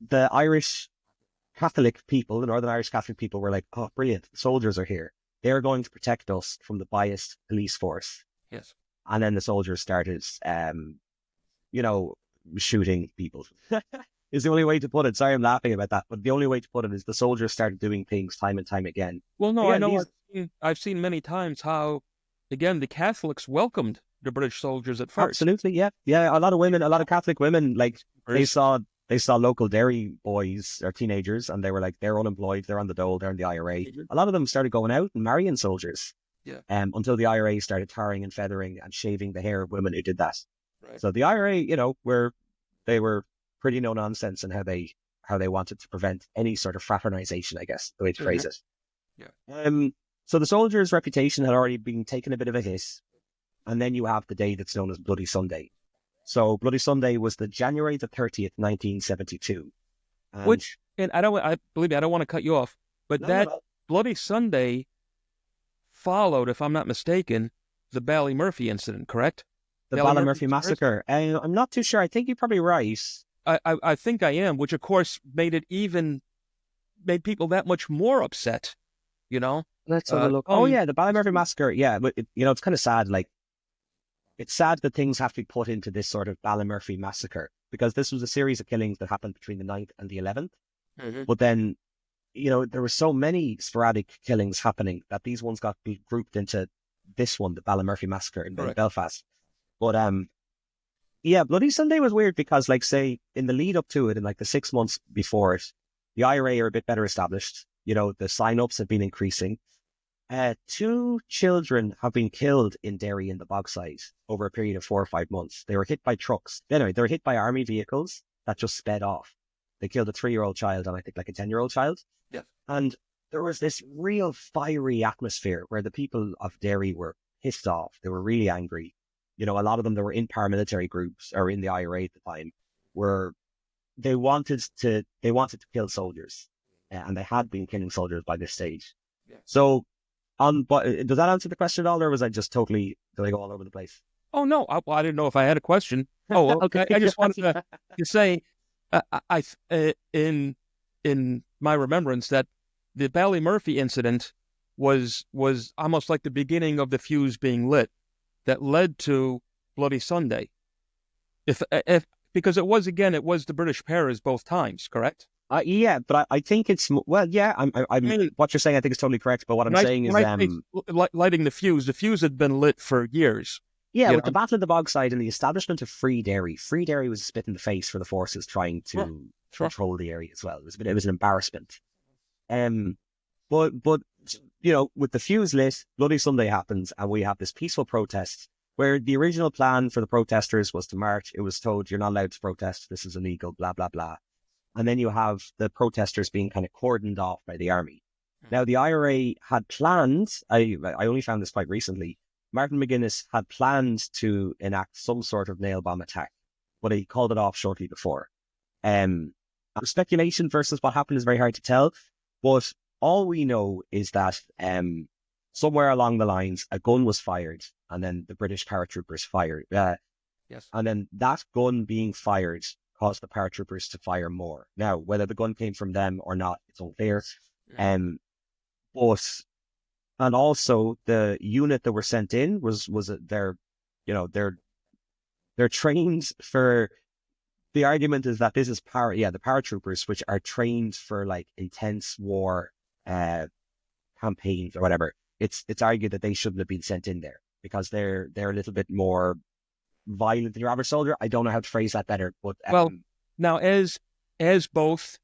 the Irish Catholic people, the Northern Irish Catholic people were like, oh, brilliant, the soldiers are here. They're going to protect us from the biased police force. Yes. And then the soldiers started, shooting people. Is the only way to put it. Sorry, I'm laughing about that, but the only way to put it is the soldiers started doing things time and time again. Well, no, I know I've seen many times how, again, the Catholics welcomed the British soldiers at first. Absolutely, yeah. Yeah, a lot of Catholic women, like, they saw they saw local dairy boys or teenagers, and they were like, they're unemployed, they're on the dole, they're in the IRA. A lot of them started going out and marrying soldiers. Yeah. Until the IRA started tarring and feathering and shaving the hair of women who did that. Right. So the IRA, they were pretty no nonsense in how they wanted to prevent any sort of fraternization, I guess, the way to phrase it. Yeah. So the soldiers' reputation had already been taken a bit of a hit. And then you have the day that's known as Bloody Sunday. So Bloody Sunday was the January the 30th, 1972. And I don't want to cut you off, but Bloody Sunday followed, if I'm not mistaken, the Ballymurphy incident, correct? The Ballymurphy massacre. I'm not too sure. I think you're probably right. I think I am, which of course made people that much more upset, you know? Let's have a look. The Ballymurphy massacre. Yeah, but it's kind of sad. Like, it's sad that things have to be put into this sort of Ballymurphy massacre, because this was a series of killings that happened between the 9th and the 11th. Mm-hmm. But then, there were so many sporadic killings happening that these ones got grouped into this one, the Ballymurphy massacre in Belfast. But Bloody Sunday was weird because, like, say, in the lead up to it, in like the 6 months before it, the IRA are a bit better established. The sign-ups have been increasing. 2 children have been killed in Derry in the Bogside over a period of 4 or 5 months. They were hit by trucks. Anyway, they were hit by army vehicles that just sped off. They killed a 3-year-old child and I think like a 10-year-old child. Yeah. And there was this real fiery atmosphere where the people of Derry were pissed off. They were really angry. A lot of them that were in paramilitary groups or in the IRA at the time they wanted to kill soldiers, and they had been killing soldiers by this stage. Yeah. So, but does that answer the question at all, or was I just did I go all over the place? Oh no, I didn't know if I had a question. Oh, okay. I just wanted to say, in my remembrance, that the Ballymurphy incident was almost like the beginning of the fuse being lit that led to Bloody Sunday. Because it was the British Paras both times, correct? Yeah, but I think it's what you're saying I think is totally correct. But what I'm saying is lighting the fuse had been lit for years. Yeah, with the Battle of the Bogside and the establishment of Free Derry. Free Derry was a spit in the face for the forces trying to control the area as well. It was an embarrassment. But with the fuse lit, Bloody Sunday happens, and we have this peaceful protest where the original plan for the protesters was to march. It was told, you're not allowed to protest. This is illegal, blah, blah, blah. And then you have the protesters being kind of cordoned off by the army. Now, the IRA had planned, I only found this quite recently, Martin McGuinness had planned to enact some sort of nail bomb attack, but he called it off shortly before. Speculation versus what happened is very hard to tell, but all we know is that somewhere along the lines, a gun was fired, and then the British paratroopers fired. Yes. And then that gun being fired caused the paratroopers to fire more. Now, whether the gun came from them or not, it's unclear. And also the unit that were sent in they're trained for. The argument is that this is the paratroopers, which are trained for like intense war campaigns or whatever. It's argued that they shouldn't have been sent in there because they're a little bit more violent than your average soldier. I don't know how to phrase that better, but now as both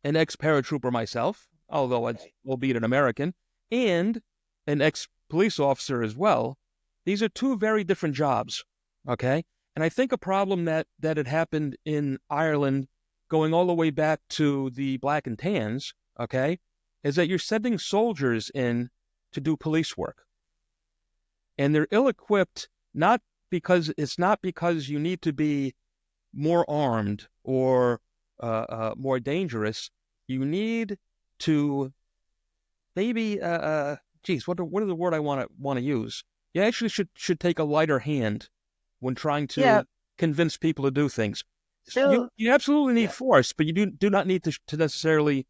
an ex-paratrooper myself, albeit an American, and an ex-police officer as well, these are 2 very different jobs, okay? And I think a problem that had happened in Ireland going all the way back to the Black and Tans, okay, is that you're sending soldiers in to do police work. And they're ill-equipped, not because you need to be more armed or more dangerous. You need to maybe, what is the word I want to use? You actually should take a lighter hand when trying to convince people to do things. You absolutely need force, but you do not need to necessarily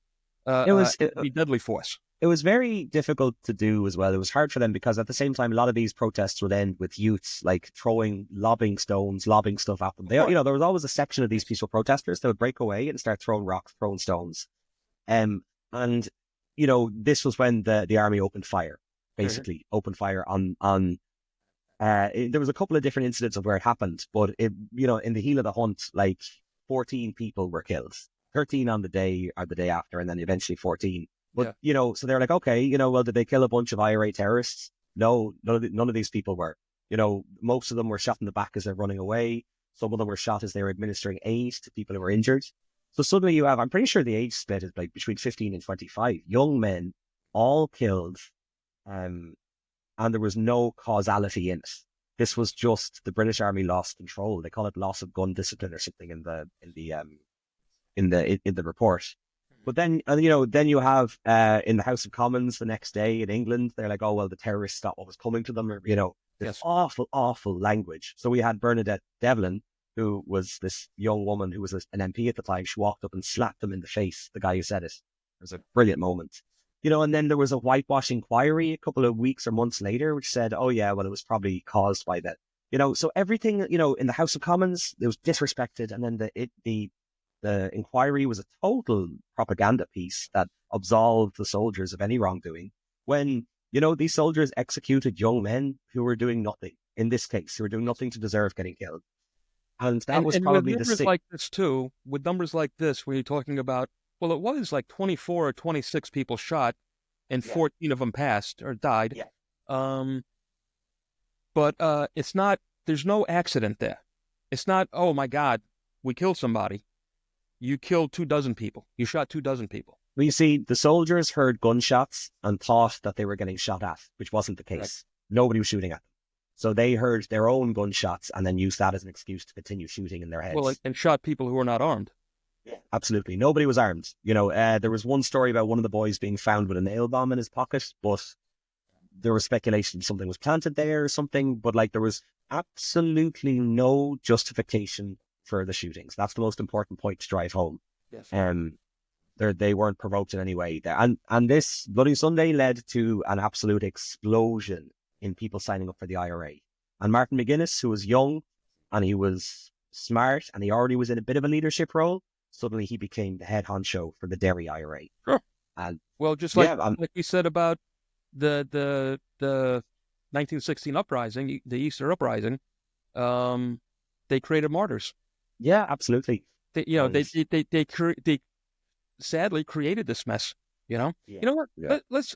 be deadly force. It was very difficult to do as well. It was hard for them because at the same time, a lot of these protests would end with youths like lobbing stones, lobbing stuff at them. There was always a section of these peaceful protesters that would break away and start throwing rocks, throwing stones. And this was when the army opened fire, basically opened fire on. There was a couple of different incidents of where it happened, but in the heel of the hunt, like 14 people were killed. 13 on the day or the day after, and then eventually 14. But, so they're like, okay, well, did they kill a bunch of IRA terrorists? No, none of these people were. Most of them were shot in the back as they're running away. Some of them were shot as they were administering aid to people who were injured. So suddenly you have, I'm pretty sure the age split is like between 15 and 25. Young men, all killed, and there was no causality in it. This was just the British Army lost control. They call it loss of gun discipline or something in the report. But then, then you have in the House of Commons the next day in England, they're like, oh, well, the terrorists got what was coming to them, or, this awful, awful language. So we had Bernadette Devlin, who was this young woman who was an MP at the time. She walked up and slapped him in the face, the guy who said it. It was a brilliant moment. And then there was a whitewash inquiry a couple of weeks or months later, which said, oh, yeah, well, it was probably caused by that. So everything, in the House of Commons, it was disrespected. And then the inquiry was a total propaganda piece that absolved the soldiers of any wrongdoing when, these soldiers executed young men who were doing nothing. In this case, who were doing nothing to deserve getting killed. And that was probably with numbers like this too, with numbers like this, where you're talking about, well, it was like 24 or 26 people shot and 14 of them passed or died. Yeah. But it's not, there's no accident there. It's not, oh my God, we killed somebody. You killed 24 people. You shot 24 people. Well, you see, the soldiers heard gunshots and thought that they were getting shot at, which wasn't the case. Right. Nobody was shooting at them. So they heard their own gunshots and then used that as an excuse to continue shooting in their heads. Well, and shot people who were not armed. Yeah, absolutely. Nobody was armed. There was one story about one of the boys being found with a nail bomb in his pocket, but there was speculation something was planted there or something, but there was absolutely no justification for the shootings. That's the most important point to drive home. Yes. They weren't provoked in any way. And this Bloody Sunday led to an absolute explosion in people signing up for the IRA. And Martin McGuinness, who was young and he was smart and he already was in a bit of a leadership role, suddenly he became the head honcho for the Derry IRA. Sure. And well, just like we said about the 1916 uprising, the Easter uprising, they created martyrs. Yeah, absolutely. They sadly created this mess. Yeah. You know what? Yeah. Let's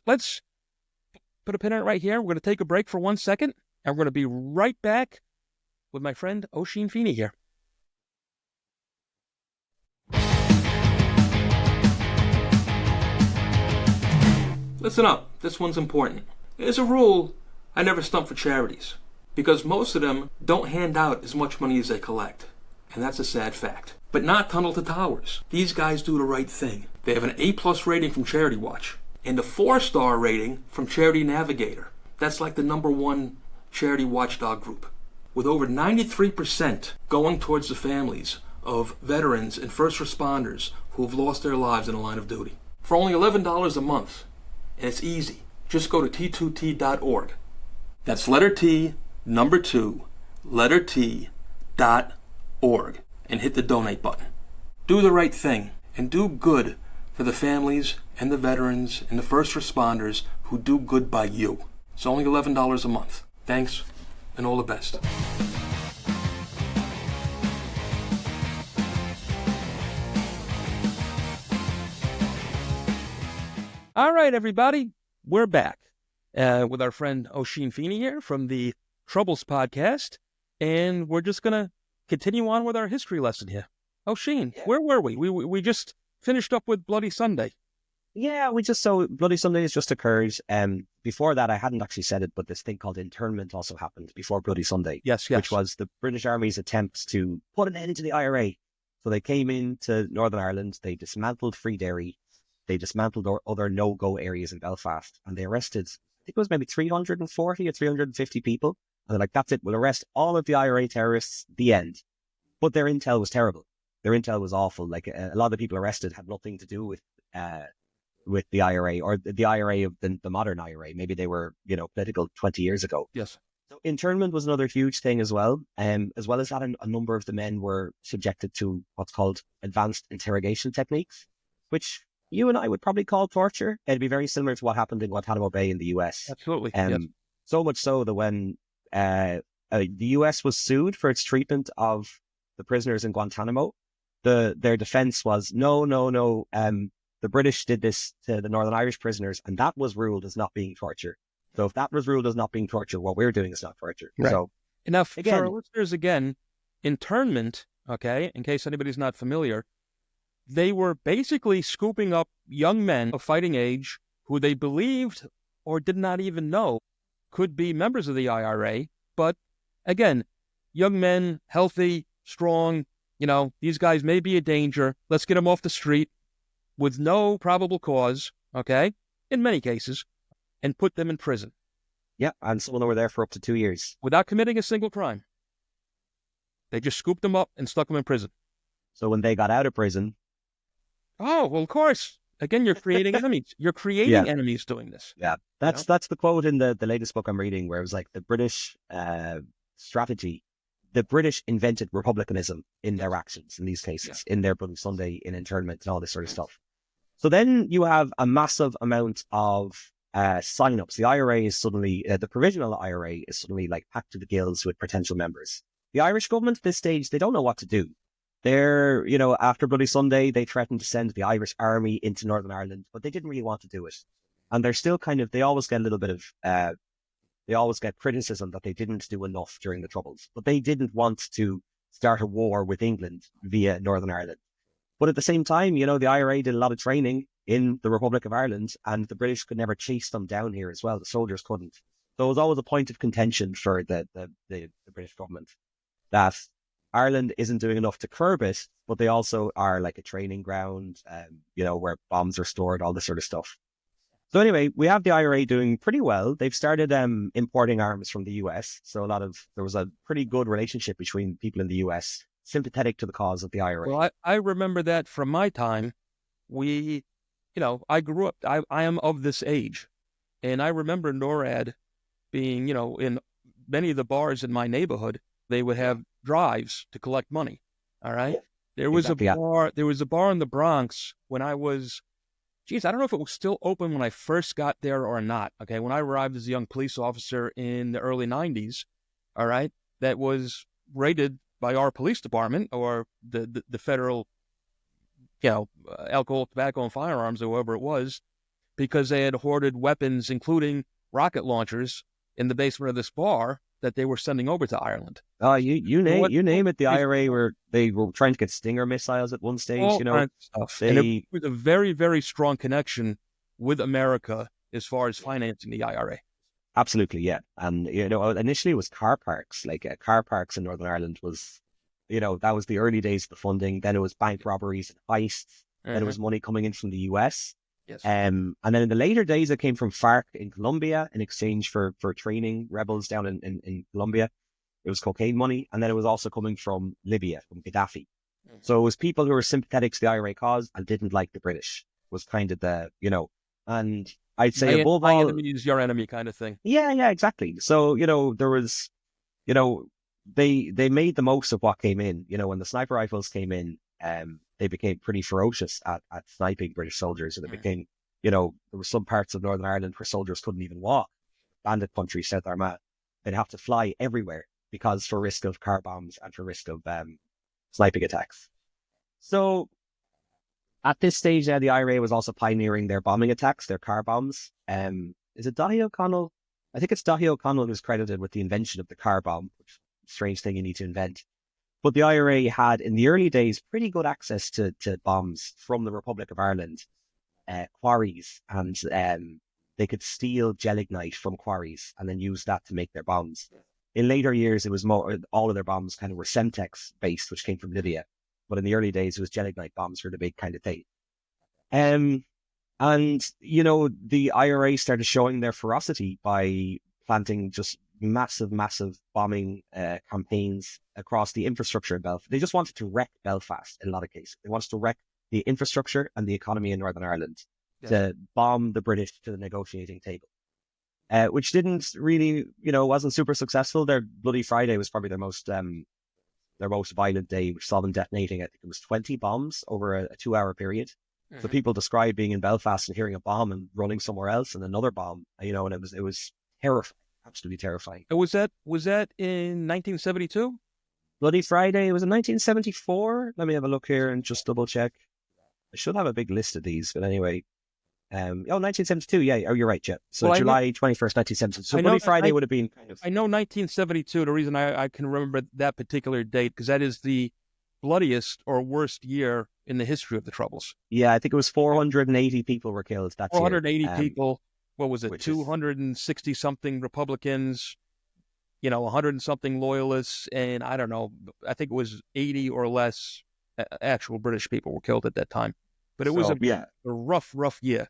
put a pin in it right here. We're going to take a break for 1 second, and we're going to be right back with my friend Oisin Feeney here. Listen up. This one's important. As a rule, I never stump for charities because most of them don't hand out as much money as they collect. And that's a sad fact. But not Tunnel to Towers. These guys do the right thing. They have an A+ rating from Charity Watch and a 4-star rating from Charity Navigator. That's like the #1 charity watchdog group. With over 93% going towards the families of veterans and first responders who have lost their lives in the line of duty. For only $11 a month. And it's easy. Just go to t2t.org. That's letter T, number 2, letter T.org. And hit the donate button. Do the right thing and do good for the families and the veterans and the first responders who do good by you. It's only $11 a month. Thanks, and all the best. All right, everybody, we're back with our friend Oisin Feeney here from the Troubles podcast, and we're just going to continue on with our history lesson here. Oisin, where were we? We just finished up with Bloody Sunday. Yeah, Bloody Sunday has just occurred. Before that, I hadn't actually said it, but this thing called internment also happened before Bloody Sunday. Yes. Which was the British Army's attempts to put an end to the IRA. So they came into Northern Ireland, they dismantled Free Derry, they dismantled other no-go areas in Belfast, and they arrested, I think it was maybe 340 or 350 people. And they're like, that's it, we'll arrest all of the IRA terrorists, the end. But their intel was terrible. Their intel was awful. A lot of the people arrested had nothing to do with the IRA or the IRA of the modern IRA. Maybe they were, political 20 years ago. Yes. So internment was another huge thing as well. As well as that, a number of the men were subjected to what's called advanced interrogation techniques, which you and I would probably call torture. It'd be very similar to what happened in Guantanamo Bay in the US. Absolutely. Yes. So much so that when the US was sued for its treatment of the prisoners in Guantanamo, their defense was, no. The British did this to the Northern Irish prisoners, and that was ruled as not being torture. So if that was ruled as not being torture, what we're doing is not torture. Right. So now, for our listeners, again, internment, okay, in case anybody's not familiar, they were basically scooping up young men of fighting age who they believed or did not even know could be members of the IRA. But again, young men, healthy, strong, these guys may be a danger. Let's get them off the street with no probable cause, okay, in many cases, and put them in prison. Yeah, and some of them were there for up to 2 years. Without committing a single crime. They just scooped them up and stuck them in prison. So when they got out of prison... Oh, well, of course. Again, you're creating enemies. You're creating enemies doing this. Yeah, that's the quote in the latest book I'm reading, where it was like the British strategy. The British invented republicanism in their actions in these cases, in their Bloody Sunday, in internment, and all this sort of stuff. So then you have a massive amount of sign-ups. The IRA is suddenly, the provisional IRA is suddenly like packed to the gills with potential members. The Irish government at this stage, they don't know what to do. They're, after Bloody Sunday, they threatened to send the Irish army into Northern Ireland, but they didn't really want to do it. And they're still they always get a little bit of, they always get criticism that they didn't do enough during the Troubles. But they didn't want to start a war with England via Northern Ireland. But at the same time, the IRA did a lot of training in the Republic of Ireland, and the British could never chase them down here as well. The soldiers couldn't. So it was always a point of contention for the British government that Ireland isn't doing enough to curb it, but they also are like a training ground, where bombs are stored, all this sort of stuff. So anyway, we have the IRA doing pretty well. They've started importing arms from the US. So there was a pretty good relationship between people in the US, sympathetic to the cause of the IRA. Well, I remember that from my time. I grew up, I am of this age, and I remember NORAD being, in many of the bars in my neighborhood, they would have drives to collect money. All right. There was a bar in the Bronx when I was, I don't know if it was still open when I first got there or not. Okay. When I arrived as a young police officer in the early 90s, all right, that was raided by our police department or the federal, alcohol, tobacco, and firearms, or whoever it was, because they had hoarded weapons, including rocket launchers, in the basement of this bar that they were sending over to Ireland. Oh, you name it. The IRA they were trying to get Stinger missiles at one stage. All kinds of stuff. And it was a very, very strong connection with America as far as financing the IRA. Absolutely, yeah. And initially it was car parks. Like car parks in Northern Ireland was, that was the early days of the funding. Then it was bank robberies and heists. Then it was money coming in from the US. Yes. And then in the later days, it came from FARC in Colombia in exchange for training rebels down in Colombia. It was cocaine money. And then it was also coming from Libya, from Gaddafi. So it was people who were sympathetic to the IRA cause and didn't like the British, was kind of the, and I'd say above all... My enemy is your enemy kind of thing. Yeah, exactly. So, there was, they made the most of what came in. When the sniper rifles came in, they became pretty ferocious at sniping British soldiers. And it became, there were some parts of Northern Ireland where soldiers couldn't even walk. Bandit country, South Armagh, they'd have to fly everywhere because for risk of car bombs and for risk of sniping attacks. So at this stage now, the IRA was also pioneering their bombing attacks, their car bombs. Is it Daithí O'Connell? I think it's Daithí O'Connell who's credited with the invention of the car bomb, which is a strange thing you need to invent. But the IRA had, in the early days, pretty good access to bombs from the Republic of Ireland, quarries, and they could steal gelignite from quarries and then use that to make their bombs. In later years, it was all of their bombs kind of were Semtex based, which came from Libya. But in the early days, it was gelignite bombs were the big kind of thing. And, the IRA started showing their ferocity by planting just massive bombing campaigns across the infrastructure in Belfast. They just wanted to wreck Belfast in a lot of cases. They wanted to wreck the infrastructure and the economy in Northern Ireland, to bomb the British to the negotiating table, which didn't really, wasn't super successful. Their Bloody Friday was probably their most violent day, which saw them detonating, I think it was 20 bombs over a 2-hour period. So people describe being in Belfast and hearing a bomb and running somewhere else and another bomb, and it was terrifying. Absolutely terrifying. Was that in 1972? Bloody Friday was in 1974. Let me have a look here and just double check. I should have a big list of these, but anyway. 1972. Yeah. Oh, you're right, Jet. So July 21st, 1972. So Bloody Friday would have been kind of. I know 1972. The reason I can remember that particular date because that is the bloodiest or worst year in the history of the Troubles. Yeah, I think it was 480 people were killed that 480 year. 480 people. What was it? 260 something Republicans. 100 and something loyalists, and I don't know. I think it was 80 or less actual British people were killed at that time. But it was a rough year.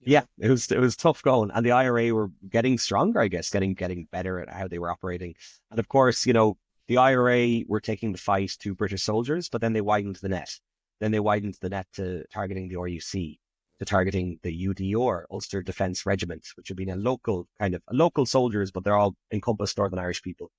Yeah, it was tough going, and the IRA were getting stronger, I guess, getting better at how they were operating. And of course, the IRA were taking the fight to British soldiers, but then they widened the net. Then they widened the net to targeting the RUC, to targeting the UDR, Ulster Defence Regiment, which had been a local soldiers, but they're all encompassed Northern Irish people.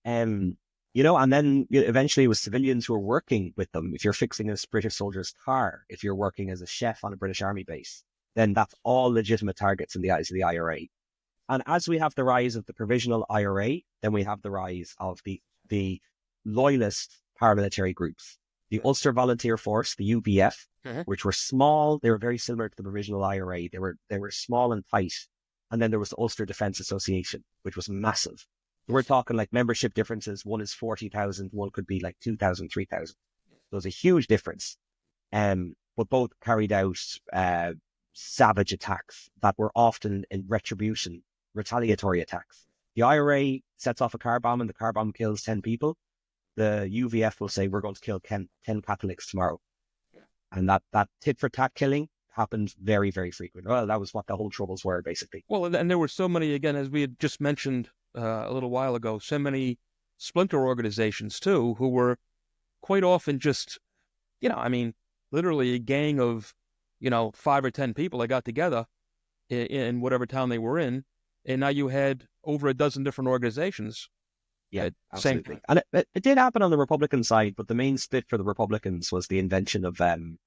And then eventually it was civilians who were working with them. If you're fixing a British soldier's car, if you're working as a chef on a British Army base, then that's all legitimate targets in the eyes of the IRA. And as we have the rise of the provisional IRA, then we have the rise of the loyalist paramilitary groups. The Ulster Volunteer Force, the UVF, which were small. They were very similar to the provisional IRA. They were small and tight. And then there was the Ulster Defence Association, which was massive. We're talking like membership differences. One is 40,000, one could be like 2,000, 3,000. So there's a huge difference. But both carried out savage attacks that were often in retribution, retaliatory attacks. The IRA sets off a car bomb and the car bomb kills 10 people. The UVF will say, we're going to kill 10 Catholics tomorrow. And that tit for tat killing happened very, very frequent. Well, that was what the whole Troubles were, basically. Well, and there were so many, again, as we had just mentioned a little while ago, so many splinter organizations, too, who were quite often just, literally a gang of, 5 or 10 people that got together in whatever town they were in. And now you had over a dozen different organizations. Yeah, absolutely. And it did happen on the Republican side, but the main split for the Republicans was the invention of the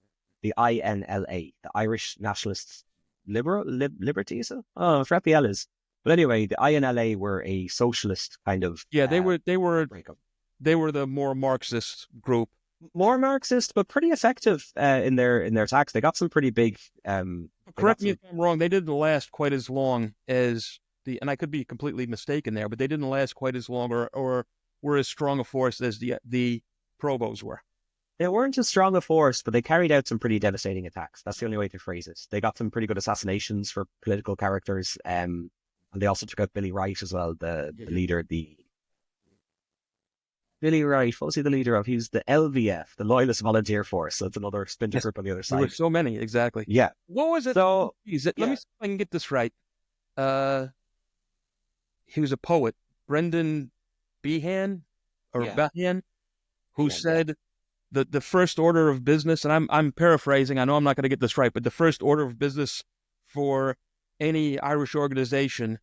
INLA, the Irish Nationalist Liberties. Oh, I forgot the L is. But anyway, the INLA were a socialist kind of. Yeah, they were the more Marxist group. More Marxist, but pretty effective in their attacks. They got some pretty big. Correct me if I'm wrong. They didn't last quite as long as and I could be completely mistaken there, but they didn't last quite as long or were as strong a force as the Provos were. They weren't as strong a force, but they carried out some pretty devastating attacks. That's the only way to phrase it. They got some pretty good assassinations for political characters, and they also took out Billy Wright as well, the leader. Billy Wright, what was he the leader of? He was the LVF, the Loyalist Volunteer Force. So that's another splinter group on the other side. There were so many, exactly. Yeah. What was it? So, let me see if I can get this right. He was a poet, Brendan Behan, Behan, who said the first order of business, and I'm paraphrasing, I know I'm not going to get this right, but the first order of business for any Irish organization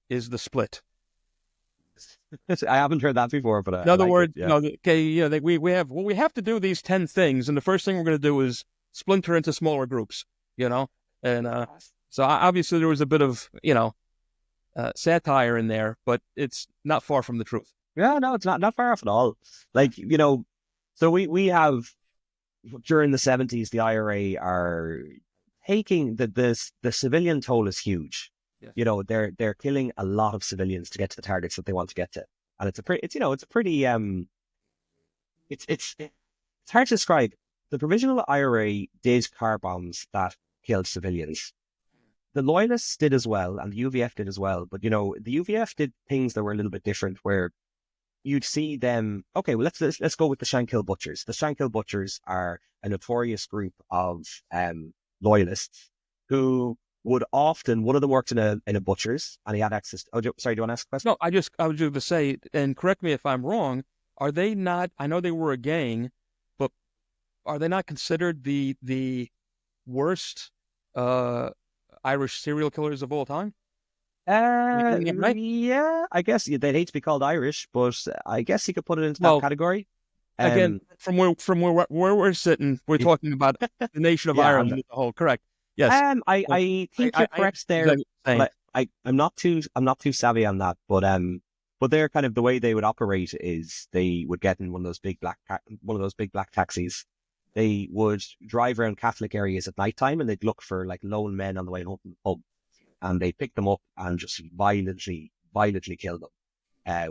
is the split. I haven't heard that before, but in other words, we have to do these 10 things, and the first thing we're going to do is splinter into smaller groups, and so obviously there was a bit of satire in there, but it's not far from the truth. Yeah, no, it's not far off at all. Like, so we have during the 70s, the IRA are taking the civilian toll is huge. Yeah. They're killing a lot of civilians to get to the targets that they want to get to, and it's hard to describe. The provisional IRA did car bombs that killed civilians. The Loyalists did as well, and the UVF did as well. But the UVF did things that were a little bit different, where you'd see them. Okay, well let's go with the Shankill Butchers. The Shankill Butchers are a notorious group of Loyalists who would often, one of them worked in a butcher's and he had access to, sorry, do you want to ask a question? No, I was just going to say, and correct me if I'm wrong, are they not, I know they were a gang, but are they not considered the worst Irish serial killers of all time? Right? Yeah, I guess they'd hate to be called Irish, but I guess you could put it into that category. Again, from where we're sitting, we're talking about the nation of Ireland as a whole, correct? Yes. I think you're correct there. But I'm not too savvy on that. But But they're kind of the way they would operate is they would get in one of those big black taxis. They would drive around Catholic areas at nighttime and they'd look for like lone men on the way home from the pub, and they'd pick them up and just violently kill them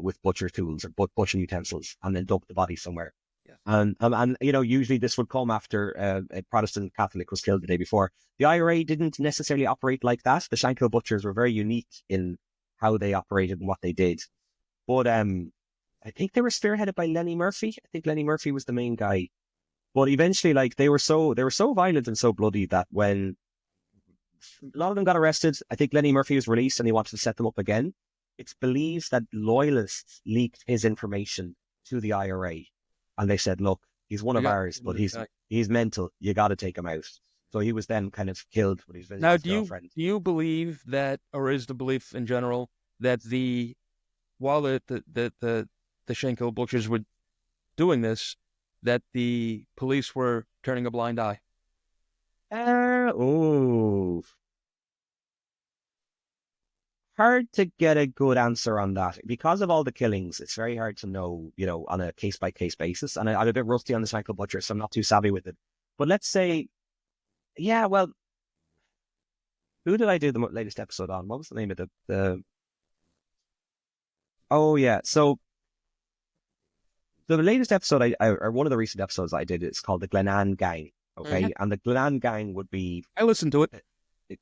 with butcher tools or butcher utensils, and then dump the body somewhere. Yeah. And usually this would come after a Protestant Catholic was killed the day before. The IRA didn't necessarily operate like that. The Shankill butchers were very unique in how they operated and what they did. But I think they were spearheaded by Lenny Murphy. I think Lenny Murphy was the main guy. But eventually, like they were so violent and so bloody that when a lot of them got arrested, I think Lenny Murphy was released and he wanted to set them up again. It's believed that loyalists leaked his information to the IRA, and they said, "Look, he's one of ours, but he's mental. You got to take him out." So he was then kind of killed when he was visiting his girlfriend. Do you believe that, or is the belief in general that while the Shankill butchers were doing this, that the police were turning a blind eye? Hard to get a good answer on that. Because of all the killings, it's very hard to know, on a case-by-case basis. And I'm a bit rusty on the Shankill butcher, so I'm not too savvy with it. But let's say, yeah, well, who did I do the latest episode on? What was the name of the... Oh, yeah. So the latest episode, or one of the recent episodes I did, it's called the Glenanne Gang. Okay. Mm-hmm. And the Glenanne Gang would be... I listened to it.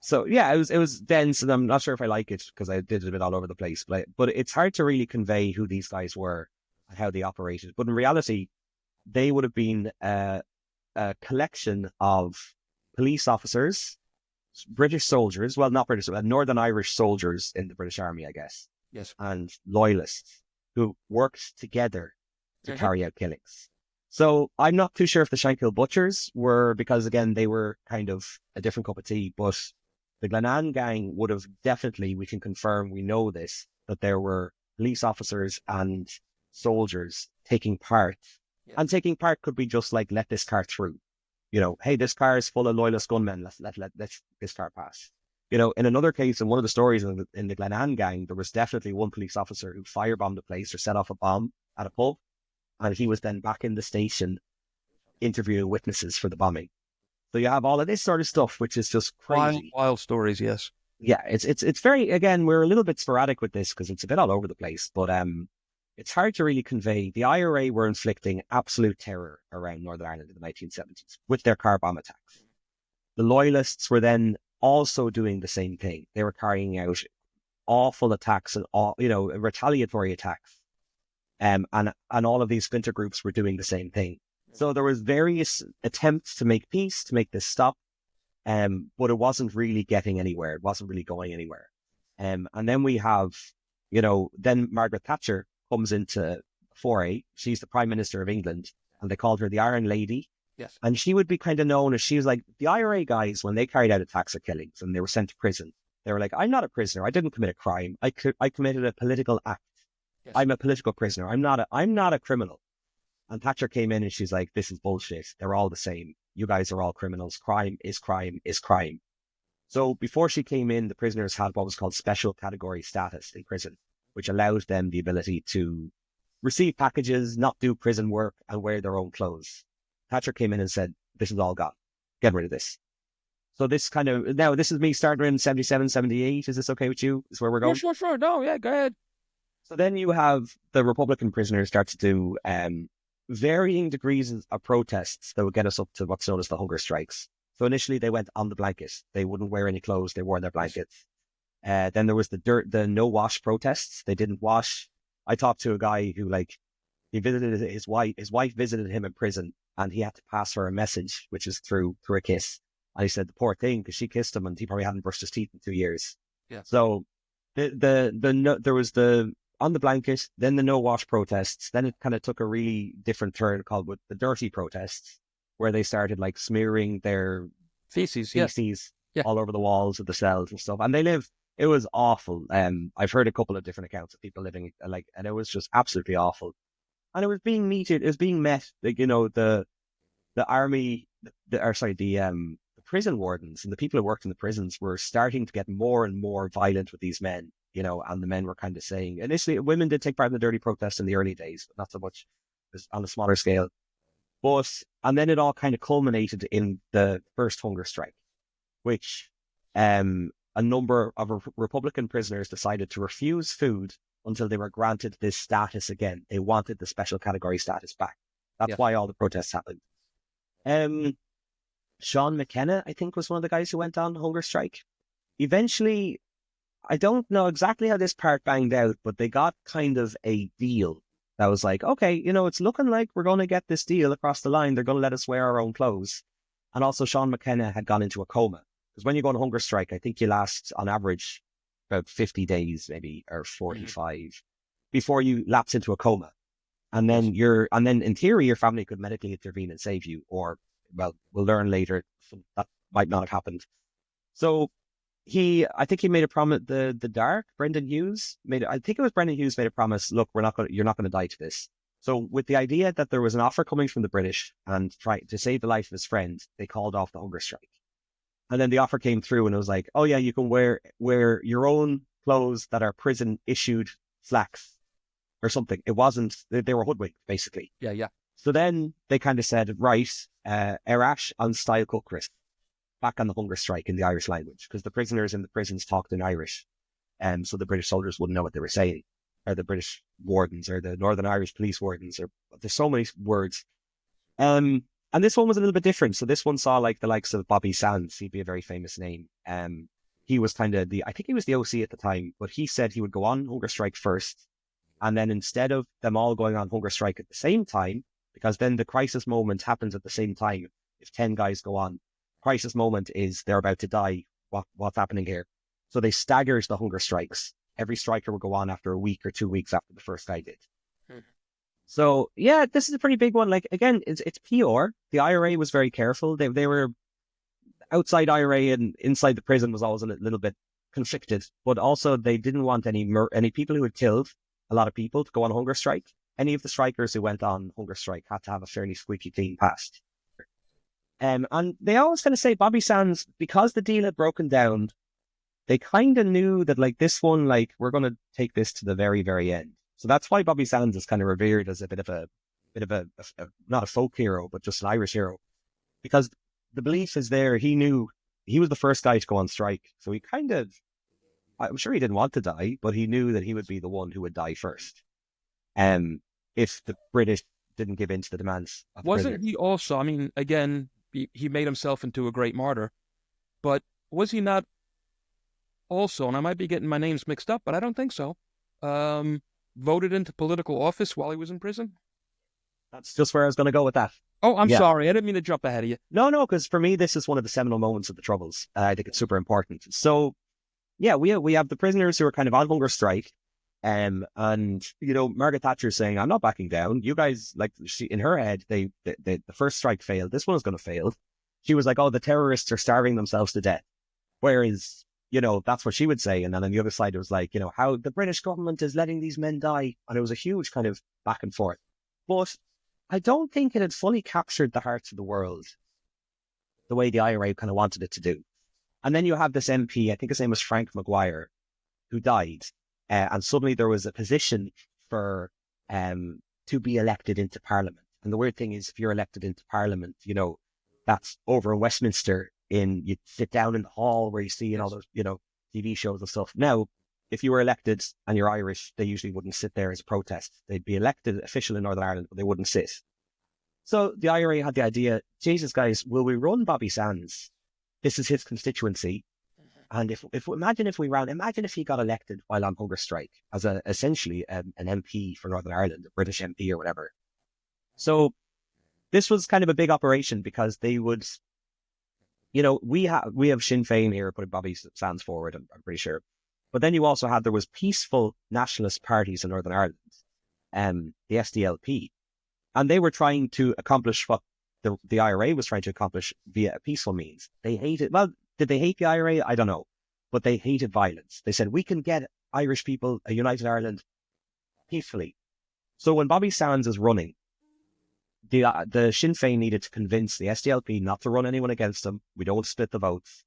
So yeah, it was dense, and I'm not sure if I like it because I did it a bit all over the place. But it's hard to really convey who these guys were and how they operated. But in reality, they would have been a collection of police officers, British soldiers, well, not British, Northern Irish soldiers in the British Army, I guess. Yes. And loyalists who worked together to carry out killings. So I'm not too sure if the Shankill butchers were, because again, they were kind of a different cup of tea, but the Glenanne gang would have definitely, we can confirm, we know this, that there were police officers and soldiers taking part. Yeah. And taking part could be just like, let this car through. Hey, this car is full of loyalist gunmen. Let this car pass. In another case, in one of the stories in the Glenanne gang, there was definitely one police officer who firebombed the place or set off a bomb at a pub. And he was then back in the station interviewing witnesses for the bombing. So you have all of this sort of stuff, which is just crazy. Wild stories, yes. Yeah, it's very, again, we're a little bit sporadic with this because it's a bit all over the place, but it's hard to really convey. The IRA were inflicting absolute terror around Northern Ireland in the 1970s with their car bomb attacks. The Loyalists were then also doing the same thing. They were carrying out awful attacks and retaliatory attacks. And all of these splinter groups were doing the same thing. So there was various attempts to make peace, to make this stop, but it wasn't really getting anywhere. It wasn't really going anywhere. And then we have, then Margaret Thatcher comes into foray. She's the Prime Minister of England, and they called her the Iron Lady. Yes. And she would be kind of known as, she was like, the IRA guys, when they carried out attacks or killings and they were sent to prison, they were like, I'm not a prisoner. I didn't commit a crime. I committed a political act. Yes. I'm a political prisoner. I'm not a criminal. And Thatcher came in and she's like, this is bullshit. They're all the same. You guys are all criminals. Crime is crime is crime. So before she came in, the prisoners had what was called special category status in prison, which allowed them the ability to receive packages, not do prison work, and wear their own clothes. Thatcher came in and said, this is all gone. Get rid of this. So this now this is me starting in 77, 78. Is this okay with you? Is where we're going? Sure. No, yeah, go ahead. So then you have the Republican prisoners start to do varying degrees of protests that would get us up to what's known as the hunger strikes. So initially they went on the blanket. They wouldn't wear any clothes. They wore their blankets. Then there was the no wash protests. They didn't wash. I talked to a guy who he visited his wife. His wife visited him in prison and he had to pass her a message, which is through a kiss. And he said, the poor thing, because she kissed him and he probably hadn't brushed his teeth in 2 years. Yeah. So there was the on the blanket, then the no wash protests. Then it kind of took a really different turn called with the dirty protests, where they started smearing their feces all over the walls of the cells and stuff. And it was awful. I've heard a couple of different accounts of people living and it was just absolutely awful. And it was being met, the army, the prison wardens and the people who worked in the prisons were starting to get more and more violent with these men. and the men were kind of saying, initially, women did take part in the dirty protest in the early days, but not so much on a smaller scale. And then it all kind of culminated in the first hunger strike, which a number of Republican prisoners decided to refuse food until they were granted this status again. They wanted the special category status back. That's why all the protests happened. Sean McKenna, I think, was one of the guys who went on hunger strike. Eventually, I don't know exactly how this part banged out, but they got kind of a deal that was like, okay, it's looking like we're going to get this deal across the line. They're going to let us wear our own clothes. And also Sean McKenna had gone into a coma. Because when you go on hunger strike, I think you last on average about 50 days, maybe, or 45 before you lapse into a coma. And then in theory, your family could medically intervene and save you, or, well, we'll learn later that might not have happened. So I think he made a promise, Brendan Hughes made a promise, look, you're not going to die to this. So with the idea that there was an offer coming from the British and try to save the life of his friend, they called off the hunger strike. And then the offer came through and it was like, oh yeah, you can wear your own clothes that are prison issued slacks or something. It wasn't, they were hoodwinked basically. Yeah. So then they kind of said, right, Arash and style Cookris back on the hunger strike in the Irish language, because the prisoners in the prisons talked in Irish. So the British soldiers wouldn't know what they were saying, or the British wardens, or the Northern Irish police wardens, or there's so many words. And this one was a little bit different. So this one saw like the likes of Bobby Sands. He'd be a very famous name. He was kind of I think he was the OC at the time, but he said he would go on hunger strike first. And then instead of them all going on hunger strike at the same time, because then the crisis moment happens at the same time. If 10 guys go on, crisis moment is they're about to die. What's happening here? So they staggered the hunger strikes. Every striker would go on after a week or 2 weeks after the first guy did. So yeah, this is a pretty big one. Like, again, it's PR. The IRA was very careful. They were outside IRA and inside the prison was always a little bit conflicted, but also they didn't want any people who had killed a lot of people to go on hunger strike. Any of the strikers who went on hunger strike had to have a fairly squeaky clean past. And they always kind of say Bobby Sands, because the deal had broken down, they kind of knew that like this one, like we're going to take this to the very, very end. So that's why Bobby Sands is kind of revered as a bit of a not a folk hero, but just an Irish hero, because the belief is there. He knew he was the first guy to go on strike. So he I'm sure he didn't want to die, but he knew that he would be the one who would die first. If the British didn't give in to the demands of the Wasn't he also, I mean, again, he made himself into a great martyr, but was he not also, and I might be getting my names mixed up, but I don't think so, voted into political office while he was in prison? That's just where I was going to go with that. Oh, I'm sorry. I didn't mean to jump ahead of you. No, because for me, this is one of the seminal moments of the Troubles. I think it's super important. So, yeah, we have the prisoners who are kind of on hunger strike. And, Margaret Thatcher saying, I'm not backing down. You guys, like, in her head, the first strike failed. This one is going to fail. She was like, oh, the terrorists are starving themselves to death. Whereas, that's what she would say. And then on the other side, it was like, how the British government is letting these men die. And it was a huge kind of back and forth. But I don't think it had fully captured the hearts of the world the way the IRA kind of wanted it to do. And then you have this MP, I think his name was Frank Maguire, who died. And suddenly there was a position for to be elected into Parliament. And the weird thing is, if you're elected into Parliament, that's over in Westminster. You sit down in the hall where you see all those, TV shows and stuff. Now, if you were elected and you're Irish, they usually wouldn't sit there as a protest. They'd be elected official in Northern Ireland, but they wouldn't sit. So the IRA had the idea, Jesus, guys, will we run Bobby Sands? This is his constituency. And imagine if he got elected while on hunger strike as essentially an MP for Northern Ireland, a British MP or whatever. So this was kind of a big operation because they would, we have Sinn Féin here putting Bobby Sands forward, I'm pretty sure. But then you also there was peaceful nationalist parties in Northern Ireland, the SDLP, and they were trying to accomplish what the IRA was trying to accomplish via a peaceful means. They hated, did they hate the IRA? I don't know. But they hated violence. They said, we can get Irish people a united Ireland peacefully. So when Bobby Sands is running, the Sinn Féin needed to convince the SDLP not to run anyone against them. We don't split the votes.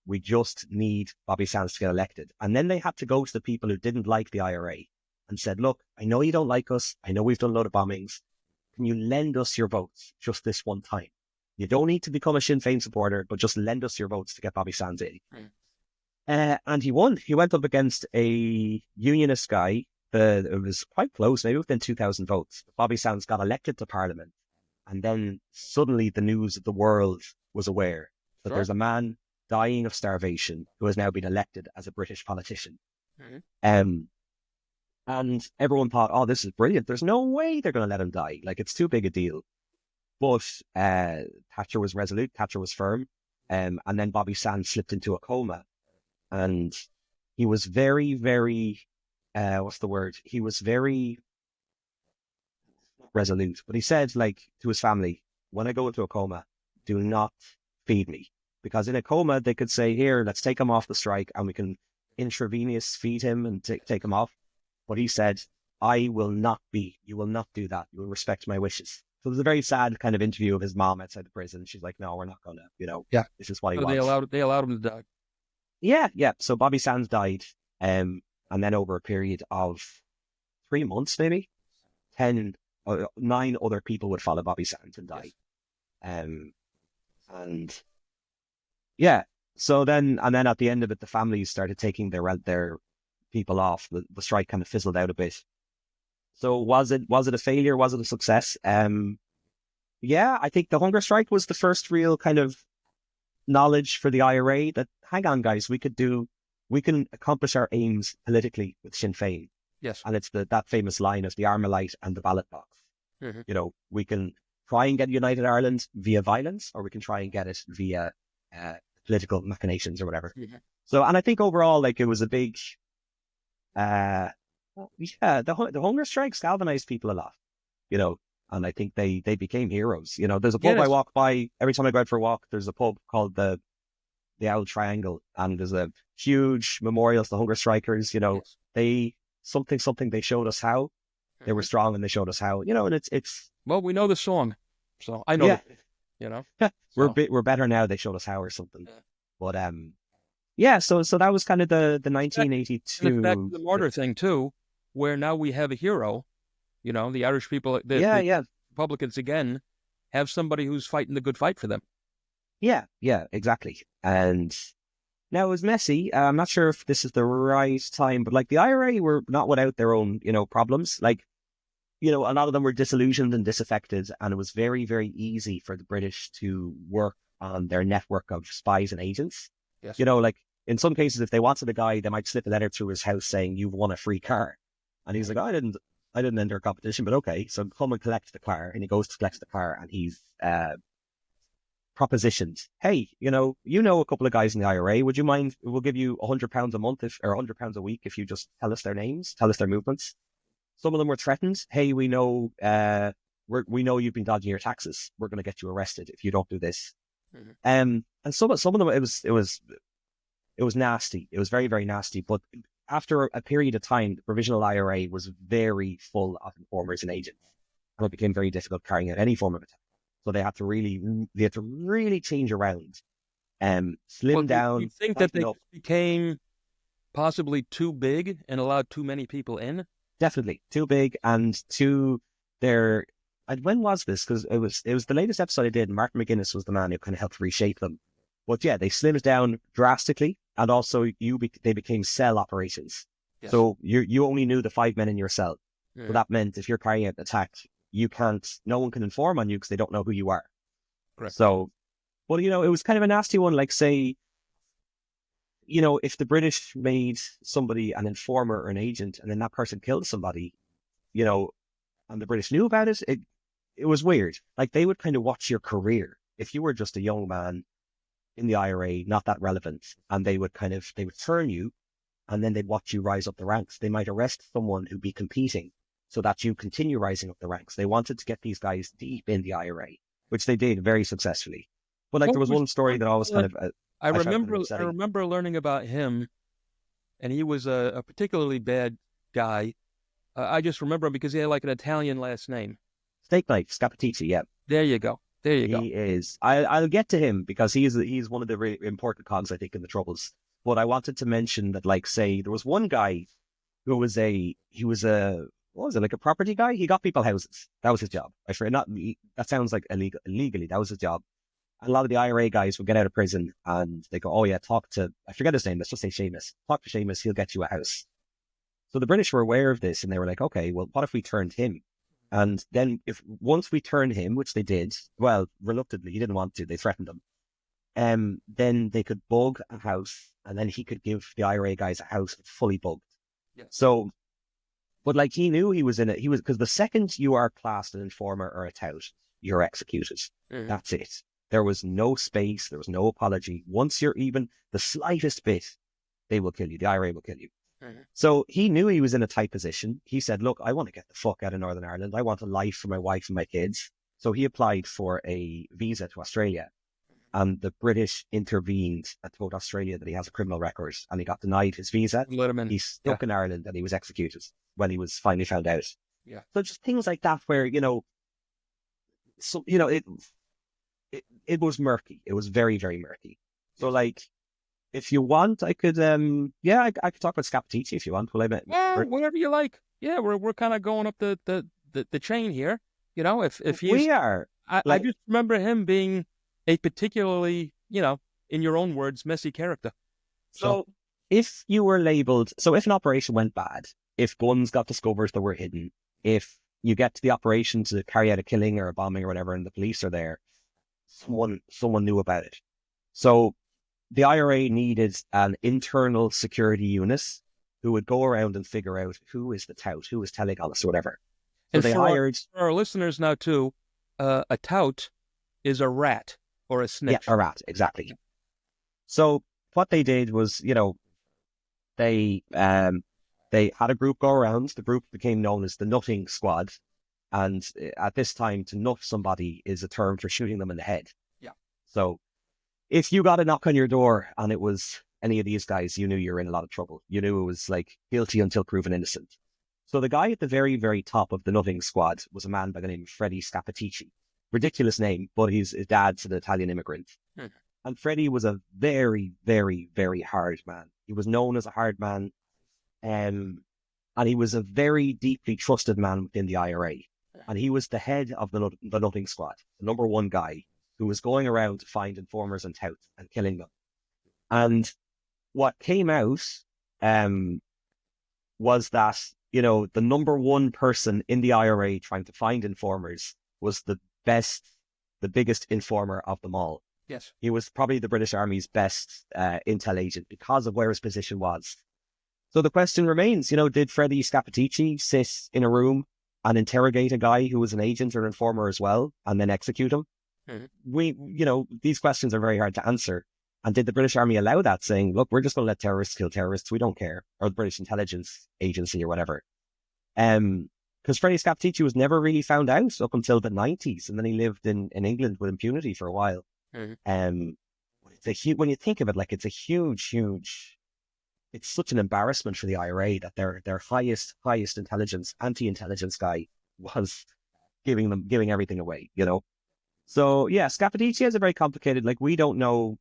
We just need Bobby Sands to get elected. And then they had to go to the people who didn't like the IRA and said, look, I know you don't like us. I know we've done a lot of bombings. Can you lend us your votes just this one time? You don't need to become a Sinn Féin supporter, but just lend us your votes to get Bobby Sands in. And he won. He went up against a unionist guy. It was quite close, maybe within 2,000 votes. Bobby Sands got elected to Parliament. And then suddenly the news of the world was aware that there's a man dying of starvation who has now been elected as a British politician. And everyone thought, oh, this is brilliant. There's no way they're going to let him die. Like, it's too big a deal. But Thatcher was resolute. Thatcher was firm. And then Bobby Sands slipped into a coma. And he was very, very, what's the word? He was very resolute. But he said, like, to his family, when I go into a coma, do not feed me. Because in a coma, they could say, here, let's take him off the strike and we can intravenous feed him and take him off. But he said, you will not do that. You will respect my wishes. So it was a very sad kind of interview of his mom outside the prison. She's like, no, we're not going to, this is what he wants. They allowed him to die. Yeah. So Bobby Sands died. And then over a period of 3 months, maybe, 9 other people would follow Bobby Sands and die. So then at the end of it, the families started taking their people off. The strike kind of fizzled out a bit. So was it a failure? Was it a success? I think the hunger strike was the first real kind of knowledge for the IRA that, hang on, guys, we can accomplish our aims politically with Sinn Féin. Yes. And it's that famous line of the Armalite and the ballot box. We can try and get United Ireland via violence, or we can try and get it via political machinations or whatever. So, and I think overall, like, it was a big, the hunger strikes galvanized people a lot, and I think they became heroes. There's a pub I walk by, every time I go out for a walk, there's a pub called the Owl Triangle, and there's a huge memorial to the hunger strikers. They showed us how they were strong, and they showed us how, and it's well, we know the song, so I know we're better now. They showed us how or something. But so that was kind of the 1982. And back to the martyr thing too, where now we have a hero. The Irish people, the Republicans again, have somebody who's fighting the good fight for them. Yeah, exactly. And now it was messy. I'm not sure if this is the right time, but like the IRA were not without their own, problems. Like, a lot of them were disillusioned and disaffected, and it was very, very easy for the British to work on their network of spies and agents. Yes. Like in some cases, if they wanted a guy, they might slip a letter through his house saying, you've won a free car. And he's like, I didn't enter a competition, but okay. So come and collect the car. And he goes to collect the car, and he's propositioned, hey, a couple of guys in the IRA. Would you mind? We'll give you £100 a month or £100 a week if you just tell us their names, tell us their movements. Some of them were threatened. Hey, we know you've been dodging your taxes. We're going to get you arrested if you don't do this. And some of them, it was nasty. It was very, very nasty. But after a period of time, the provisional IRA was very full of informers and agents, and it became very difficult carrying out any form of attack. So they had to really change around, slim down. You think that they became possibly too big and allowed too many people in? Definitely too big and too there. And when was this? Because it was the latest episode I did. Martin McGuinness was the man who kind of helped reshape them. But yeah, they slimmed down drastically, and also they became cell operations. Yes. So you only knew the 5 men in your cell. Yeah. So that meant if you're carrying out an attack, no one can inform on you because they don't know who you are. Correct. So, but it was kind of a nasty one. Like, say, if the British made somebody an informer or an agent, and then that person killed somebody, and the British knew about it, it was weird. Like, they would kind of watch your career. If you were just a young man in the IRA, not that relevant, and they would turn you, and then they'd watch you rise up the ranks. They might arrest someone who'd be competing so that you continue rising up the ranks. They wanted to get these guys deep in the IRA, which they did very successfully. But there was one story that always kind of... I remember learning about him, and he was a particularly bad guy. I just remember him because he had like an Italian last name. Steak knife, Scappaticci, yeah. There you go. There you go. He is. I'll get to him because he's one of the really important cogs, I think, in the Troubles. But I wanted to mention that, like, say, there was one guy who was what was it, like a property guy? He got people houses. That was his job. I forget, not that sounds like illegally. That was his job. And a lot of the IRA guys would get out of prison and they go, oh yeah, talk to, I forget his name. Let's just say Seamus. Talk to Seamus. He'll get you a house. So the British were aware of this and they were like, okay, well, what if we turned him? And then once we turned him, which they did, well, reluctantly, he didn't want to, they threatened him. Then they could bug a house and then he could give the IRA guys a house fully bugged. Yeah. So, but like he knew he was in it. Because the second you are classed an informer or a tout, you're executed. Mm-hmm. That's it. There was no space. There was no apology. Once you're even the slightest bit, they will kill you. The IRA will kill you. Mm-hmm. So he knew he was in a tight position. He said, look, I want to get the fuck out of Northern Ireland. I want a life for my wife and my kids. So he applied for a visa to Australia. And the British intervened and told Australia that he has a criminal record and he got denied his visa. Let him in. He's stuck in Ireland and he was executed when he was finally found out. Yeah. So just things like that where, it was murky. It was very, very murky. So like, if you want, I could, I could talk about Scappaticci if you want. Whatever you like. Yeah, we're kind of going up the chain here. If he's, we are. I just remember him being a particularly, in your own words, messy character. So if you were labeled, if an operation went bad, if guns got discovered that were hidden, if you get to the operation to carry out a killing or a bombing or whatever, and the police are there, someone knew about it. So the IRA needed an internal security unit who would go around and figure out who is the tout, who is telling on us or whatever. So and they hired... For our listeners now too, a tout is a rat or a snitch. Yeah, a rat, exactly. So what they did was, they had a group go around. The group became known as the Nutting Squad. And at this time, to nut somebody is a term for shooting them in the head. Yeah. So if you got a knock on your door and it was any of these guys, you knew you were in a lot of trouble. You knew it was like guilty until proven innocent. So the guy at the very, very top of the Nutting Squad was a man by the name of Freddie Scappaticci. Ridiculous name, but his dad's an Italian immigrant. Hmm. And Freddie was a very, very, very hard man. He was known as a hard man. And he was a very deeply trusted man within the IRA. And he was the head of the Nutting Squad, the number one guy who was going around to find informers and touts and killing them. And what came out was that, the number one person in the IRA trying to find informers was the biggest informer of them all. Yes. He was probably the British Army's best intel agent because of where his position was. So the question remains, did Freddie Scappaticci sit in a room and interrogate a guy who was an agent or an informer as well and then execute him? Mm-hmm. These questions are very hard to answer. And did the British Army allow that, saying, look, we're just going to let terrorists kill terrorists, we don't care, or the British Intelligence Agency or whatever? Because Freddie Scappaticci was never really found out up until the 90s, and then he lived in England with impunity for a while. Mm-hmm. When you think of it, like, it's a huge, it's such an embarrassment for the IRA that their highest intelligence, anti-intelligence guy was giving everything away, So yeah, Scappaticci is a very complicated, like, we don't know.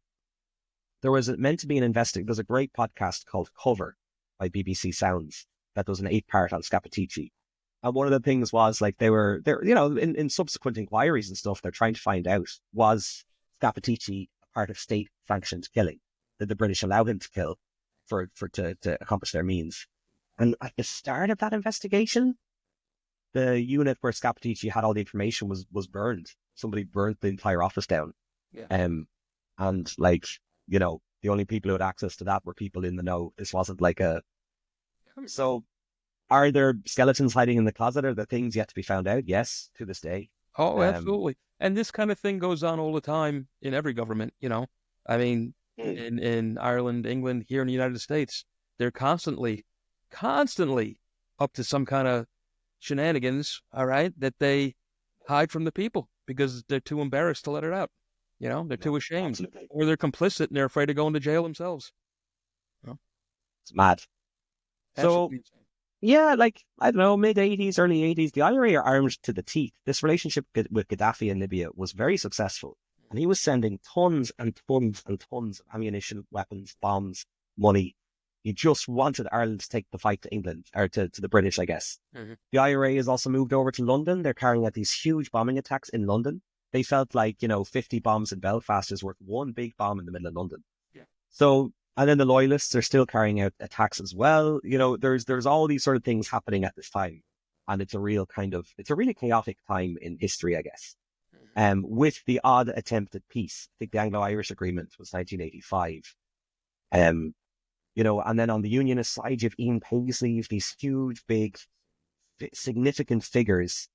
There was meant to be there's a great podcast called Cover by BBC Sounds that does an 8-part on Scappaticci. And one of the things was, like, they're in subsequent inquiries and stuff, they're trying to find out, was Scappaticci a part of state-sanctioned killing? Did the British allow him to kill to accomplish their means? And at the start of that investigation, the unit where Scappaticci had all the information was burned. Somebody burnt the entire office down. Yeah. And like, the only people who had access to that were people in the know. This wasn't like so are there skeletons hiding in the closet? Are there things yet to be found out? Yes, to this day. Oh, absolutely. And this kind of thing goes on all the time in every government, I mean, in Ireland, England, here in the United States, they're constantly up to some kind of shenanigans, all right, that they hide from the people because they're too embarrassed to let it out. They're too ashamed. Absolutely. Or they're complicit and they're afraid of going to jail themselves. It's mad. Absolutely. Yeah, like, I don't know, mid-80s, early 80s, the IRA are armed to the teeth. This relationship with Gaddafi in Libya was very successful. And he was sending tons and tons and tons of ammunition, weapons, bombs, money. He just wanted Ireland to take the fight to England, or to the British, I guess. Mm-hmm. The IRA has also moved over to London. They're carrying out these huge bombing attacks in London. They felt like, 50 bombs in Belfast is worth one big bomb in the middle of London. Yeah. So, and then the loyalists are still carrying out attacks as well. There's all these sort of things happening at this time. And it's a really chaotic time in history, I guess. With the odd attempt at peace. I think the Anglo-Irish Agreement was 1985. And then on the Unionist side, you have Ian Paisley, you have these huge, big, significant figures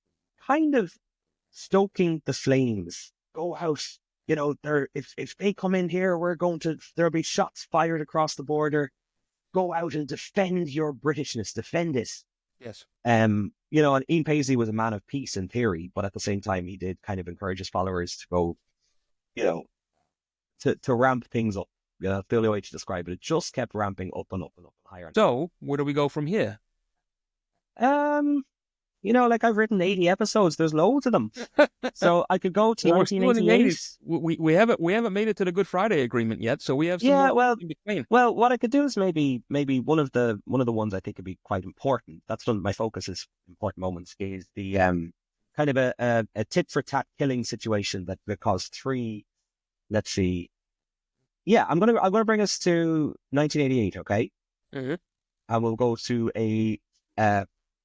kind of stoking the flames. Go out, if they come in here, there'll be shots fired across the border. Go out and defend your Britishness, defend it. Yes. And Ian Paisley was a man of peace in theory, but at the same time, he did kind of encourage his followers to go, to ramp things up. That's the only way to describe it. It just kept ramping up and up and up and higher. So, where do we go from here? Like I've written 80 episodes. There's loads of them. So I could go to 1988. We haven't made it to the Good Friday Agreement yet, so we have some more in between. Well, what I could do is maybe one of the ones I think would be quite important. That's one of my focuses, important moments, is the kind of a tit for tat killing situation that caused three. Let's see. Yeah, I'm gonna bring us to 1988. Okay. Mm-hmm. And we'll go to a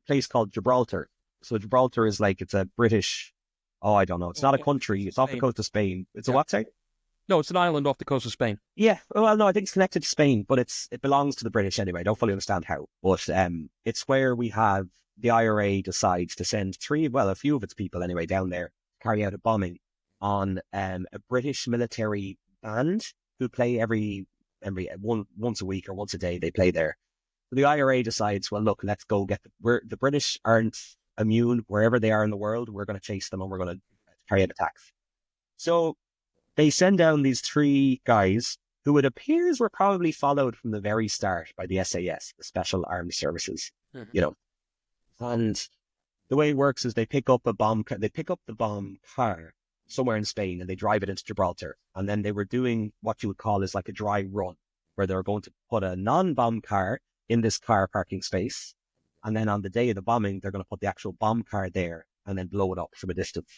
place called Gibraltar. So Gibraltar is it's a British, I don't know. It's not a country. It's off the coast of Spain. It's a what, say? No, it's an island off the coast of Spain. Yeah. Well, no, I think it's connected to Spain, but it belongs to the British anyway. I don't fully understand how. But it's where we have the IRA decides to send a few of its people anyway down there, carry out a bombing on a British military band who play once a week or once a day. They play there. The IRA decides, well, look, let's go the British aren't immune wherever they are in the world. We're going to chase them and we're going to carry out attacks. So they send down these three guys who it appears were probably followed from the very start by the SAS, the Special Armed Services, And the way it works is they pick up the bomb car somewhere in Spain and they drive it into Gibraltar. And then they were doing what you would call is like a dry run, where they're going to put a non-bomb car in this car parking space. And then on the day of the bombing, they're going to put the actual bomb car there and then blow it up from a distance.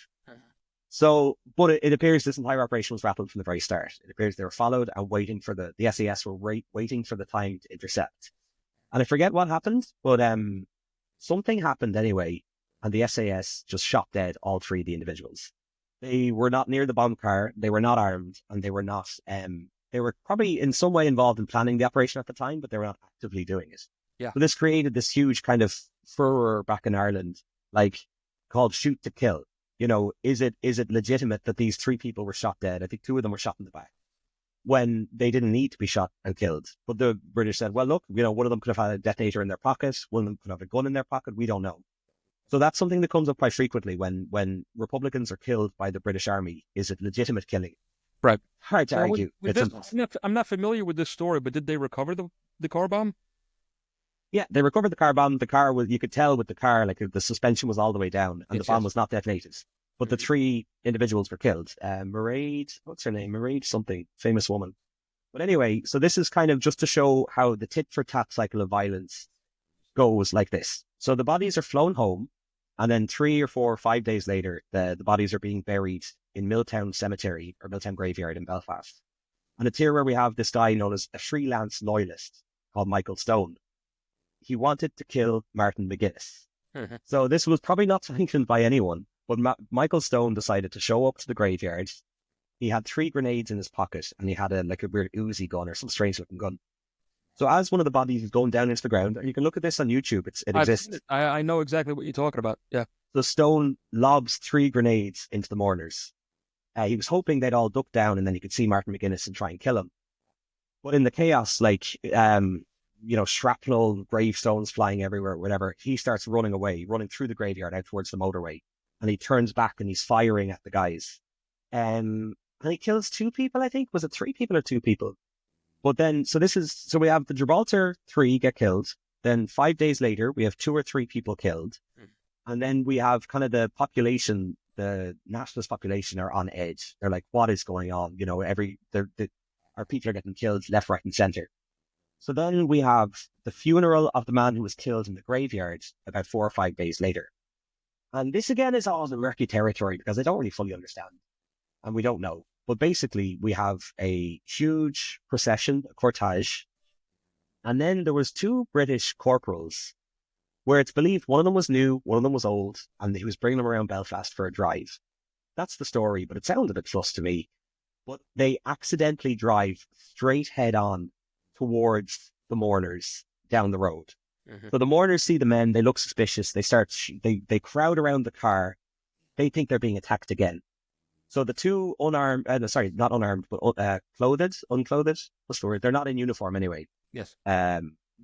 So, but it appears this entire operation was rattled from the very start. It appears they were followed and waiting for the SAS were waiting for the time to intercept. And I forget what happened, but something happened anyway. And the SAS just shot dead all three of the individuals. They were not near the bomb car. They were not armed, and they were not, they were probably in some way involved in planning the operation at the time, but they were not actively doing it. Yeah. So this created this huge kind of furor back in Ireland, called shoot to kill. Is it legitimate that these three people were shot dead? I think two of them were shot in the back when they didn't need to be shot and killed. But the British said, well, look, one of them could have had a detonator in their pocket. One of them could have a gun in their pocket. We don't know. So that's something that comes up quite frequently when Republicans are killed by the British Army. Is it legitimate killing? Right. Hard to argue. I'm not familiar with this story, but did they recover the car bomb? Yeah, they recovered the car bomb. The car you could tell with the car, the suspension was all the way down and the bomb was not detonated. But the three individuals were killed. Mairead, what's her name? Mairead something, famous woman. But anyway, so this is kind of just to show how the tit for tat cycle of violence goes like this. So the bodies are flown home, and then 3 or 4 or 5 days later, the bodies are being buried in Milltown Cemetery or Milltown Graveyard in Belfast. And it's here where we have this guy known as a freelance loyalist called Michael Stone. He wanted to kill Martin McGuinness. Mm-hmm. So this was probably not sanctioned by anyone, but Michael Stone decided to show up to the graveyard. He had 3 grenades in his pocket, and he had a weird Uzi gun or some strange looking gun. So as one of the bodies is going down into the ground, and you can look at this on YouTube, it exists. I know exactly what you're talking about, yeah. So Stone lobs 3 grenades into the mourners. He was hoping they'd all duck down and then he could see Martin McGuinness and try and kill him. But in the chaos, shrapnel, gravestones flying everywhere, whatever, he starts running away, running through the graveyard out towards the motorway. And he turns back and he's firing at the guys. And he kills 2 people, I think. Was it 3 people or 2 people? But then, so we have the Gibraltar 3 get killed. Then 5 days later, we have 2 or 3 people killed. And then we have kind of the population, the nationalist population are on edge. They're like, what is going on? You know, our people are getting killed left, right, and center. So then we have the funeral of the man who was killed in the graveyard about 4 or 5 days later. And this again is all the murky territory because I don't really fully understand. And we don't know. But basically, we have a huge procession, a cortege. And then there was 2 British corporals where it's believed one of them was new, one of them was old, and he was bringing them around Belfast for a drive. That's the story, but it sounded a bit sus to me. But they accidentally drive straight head on towards the mourners down the road. So the mourners see the men, they look suspicious, they crowd around the car, they think they're being attacked again. So the 2 unarmed, not unarmed, but unclothed, what's the word? They're not in uniform anyway. Yes.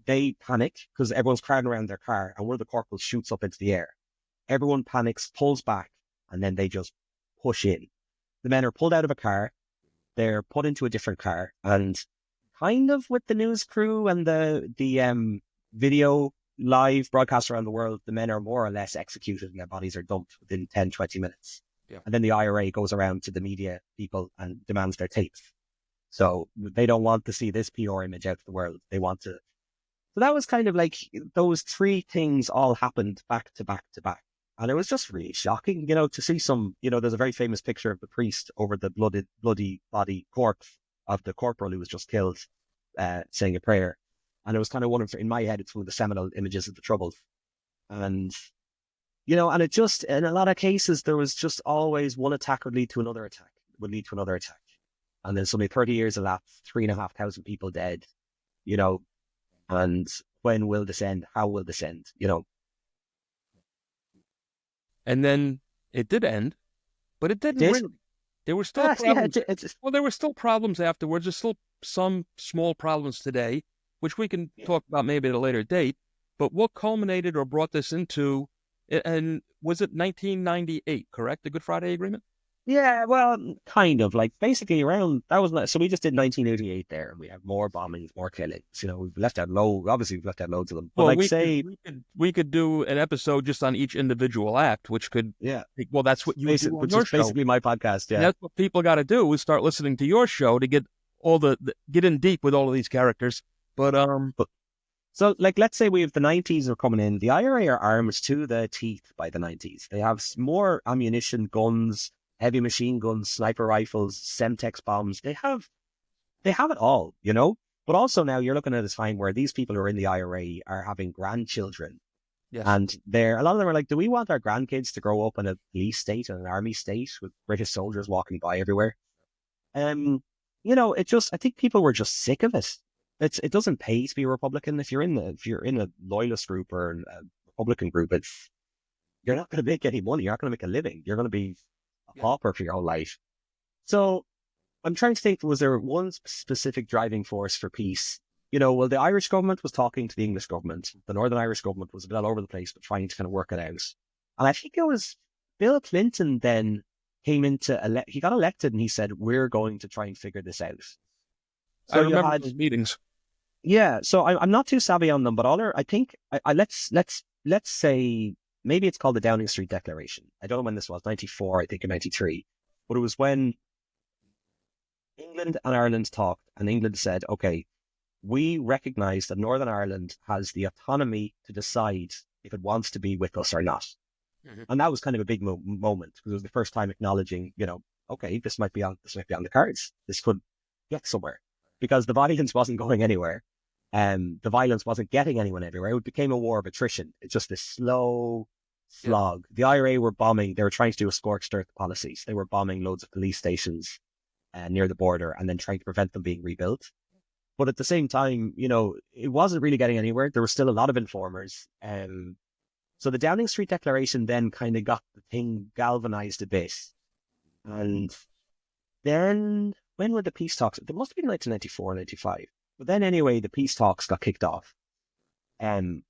They panic because everyone's crowding around their car and one of the corporals shoots up into the air. Everyone panics, pulls back, and then they just push in. The men are pulled out of a car, they're put into a different car, and kind of with the news crew and the video live broadcast around the world, the men are more or less executed and their bodies are dumped within 10, 20 minutes. Yeah. And then the IRA goes around to the media people and demands their tapes. So they don't want to see this PR image out to the world. They want to. So that was kind of like those 3 things all happened back to back to back. And it was just really shocking, you know, to see some, you know, there's a very famous picture of the priest over the bloody body corpse of the corporal who was just killed, saying a prayer. And it was kind of in my head, it's one of the seminal images of the Troubles. And, you know, and it just, in a lot of cases, there was just always one attack would lead to another attack, And then suddenly 30 years elapsed, 3,500 people dead, you know, and when will this end? How will this end? You know? And then it did end, but it didn't really. There were still problems. Well, there were still problems afterwards. There's still some small problems today, which we can talk about maybe at a later date. But what culminated or brought this into, and was it 1998, correct? The Good Friday Agreement? Yeah, well, kind of. Like, basically around, so we just did 1988 there, and we have more bombings, more killings. You know, we've left out loads of them. But well, we could do an episode just on each individual act, which could, well, that's what you do on which your is show. Basically my podcast, yeah. And that's what people got to do, is start listening to your show to get get in deep with all of these characters. So, like, let's say we have the 90s are coming in. The IRA are armed to the teeth by the 90s. They have more ammunition, guns, heavy machine guns, sniper rifles, Semtex bombs. They have it all, you know? But also now you're looking at a time where these people who are in the IRA are having grandchildren. Yes. And a lot of them are like, do we want our grandkids to grow up in a police state and an army state with British soldiers walking by everywhere? You know, I think people were just sick of it. It doesn't pay to be a Republican. If you're in a loyalist group or a Republican group, you're not going to make any money. You're not going to make a living. You're going to be a pauper for your whole life. So I'm trying to think, was there one specific driving force for peace? You know, well, the Irish government was talking to the English government. The Northern Irish government was a bit all over the place, but trying to kind of work it out. And I think it was Bill Clinton then came into, he got elected and he said, we're going to try and figure this out. So I remember those meetings. Yeah, so I'm not too savvy on them, but let's say, maybe it's called the Downing Street Declaration. I don't know when this was, 94, I think, or 93. But it was when England and Ireland talked, and England said, okay, we recognise that Northern Ireland has the autonomy to decide if it wants to be with us or not. Mm-hmm. And that was kind of a big moment, because it was the first time acknowledging, you know, okay, this might be on the cards. This could get somewhere, because the violence wasn't going anywhere. The violence wasn't getting anyone everywhere. It became a war of attrition. It's just this slow slog. Yeah. The IRA were bombing. They were trying to do a scorched earth policies. They were bombing loads of police stations near the border and then trying to prevent them being rebuilt. But at the same time, you know, it wasn't really getting anywhere. There were still a lot of informers. So the Downing Street Declaration then kind of got the thing galvanized a bit. And then, when were the peace talks? There must have been 1994, 95. But then anyway, the peace talks got kicked off. And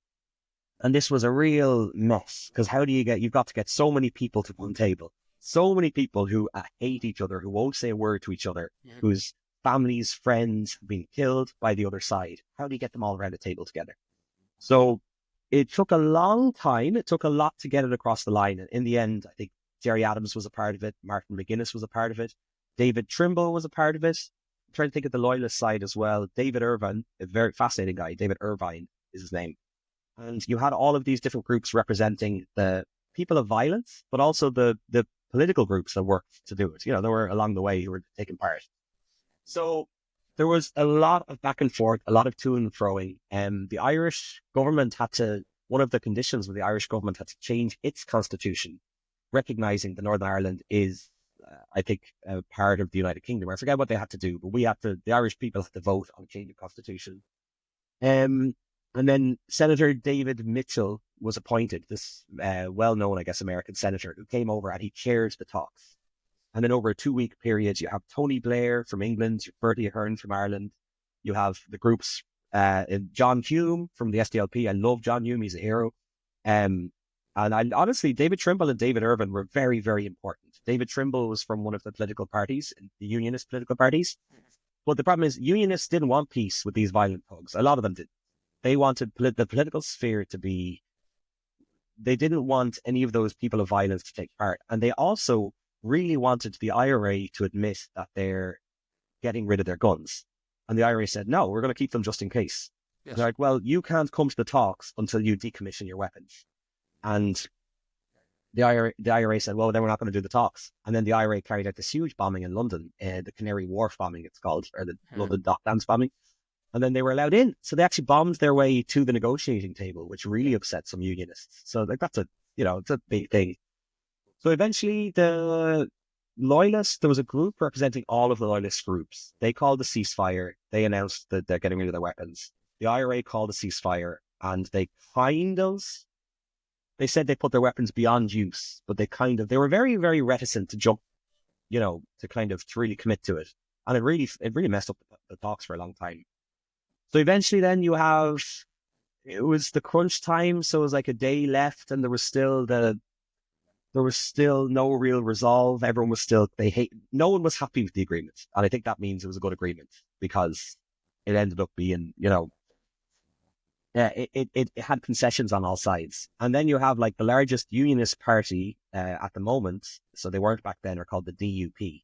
this was a real mess, because you've got to get so many people to one table. So many people who hate each other, who won't say a word to each other, whose families, friends have been killed by the other side. How do you get them all around a table together? So it took a long time. It took a lot to get it across the line. And in the end, I think Jerry Adams was a part of it. Martin McGuinness was a part of it. David Trimble was a part of it. I'm trying to think of the loyalist side as well. David Irvine, a very fascinating guy. David Irvine is his name. And you had all of these different groups representing the people of violence, but also the political groups that worked to do it. You know, they were along the way who were taking part. So there was a lot of back and forth, a lot of to and froing. The Irish government one of the conditions of the Irish government had to change its constitution, recognizing that Northern Ireland is, I think, a part of the United Kingdom. I forget what they had to do, but the Irish people had to vote on changing the constitution. And then Senator David Mitchell was appointed, this well-known, I guess, American senator who came over and he chaired the talks. And then over a 2-week period, you have Tony Blair from England, Bertie Ahern from Ireland. You have the groups, John Hume from the SDLP. I love John Hume. He's a hero. And honestly, David Trimble and David Irvine were very, very important. David Trimble was from one of the political parties, the Unionist political parties. But the problem is Unionists didn't want peace with these violent thugs. A lot of them did. They wanted the political sphere to be, they didn't want any of those people of violence to take part. And they also really wanted the IRA to admit that they're getting rid of their guns. And the IRA said, no, we're going to keep them just in case. Yes. They're like, well, you can't come to the talks until you decommission your weapons. And the IRA said, well, then we're not going to do the talks. And then the IRA carried out this huge bombing in London, the Canary Wharf bombing, it's called, or the London Docklands bombing. And then they were allowed in. So they actually bombed their way to the negotiating table, which really upset some unionists. So like that's it's a big thing. So eventually the loyalists, there was a group representing all of the loyalist groups. They called the ceasefire. They announced that they're getting rid of their weapons. The IRA called a ceasefire and they said they put their weapons beyond use, but they were very, very reticent to jump, to really commit to it. And it really messed up the talks for a long time. So eventually then it was the crunch time. So it was like a day left and there was still no real resolve. Everyone was no one was happy with the agreement. And I think that means it was a good agreement because it ended up being, it had concessions on all sides. And then you have like the largest unionist party at the moment. So they weren't back then, are called the DUP,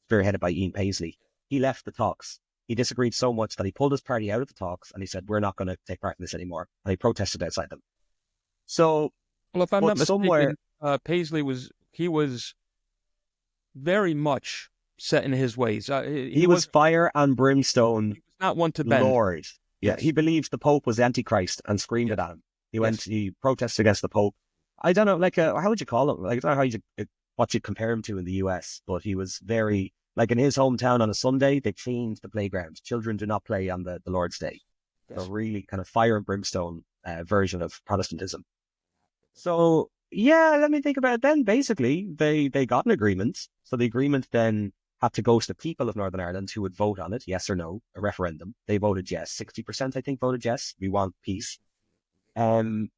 spearheaded by Ian Paisley. He left the talks. He disagreed so much that he pulled his party out of the talks and he said, we're not going to take part in this anymore. And he protested outside them. So, well, if I'm not mistaken, Paisley was very much set in his ways. He was fire and brimstone. He was not one to bend. Lord. Yeah, he believed the Pope was Antichrist and screamed at him. He protested against the Pope. I don't know, how would you call him? I don't know what you'd compare him to in the US, but he was very, in his hometown on a Sunday, they changed the playground. Children do not play on the Lord's Day. Yes. So really kind of fire and brimstone version of Protestantism. So, yeah, let me think about it then. Basically, they got an agreement. So the agreement then had to go to the people of Northern Ireland who would vote on it, yes or no, a referendum. They voted yes. 60%, I think, voted yes. We want peace. And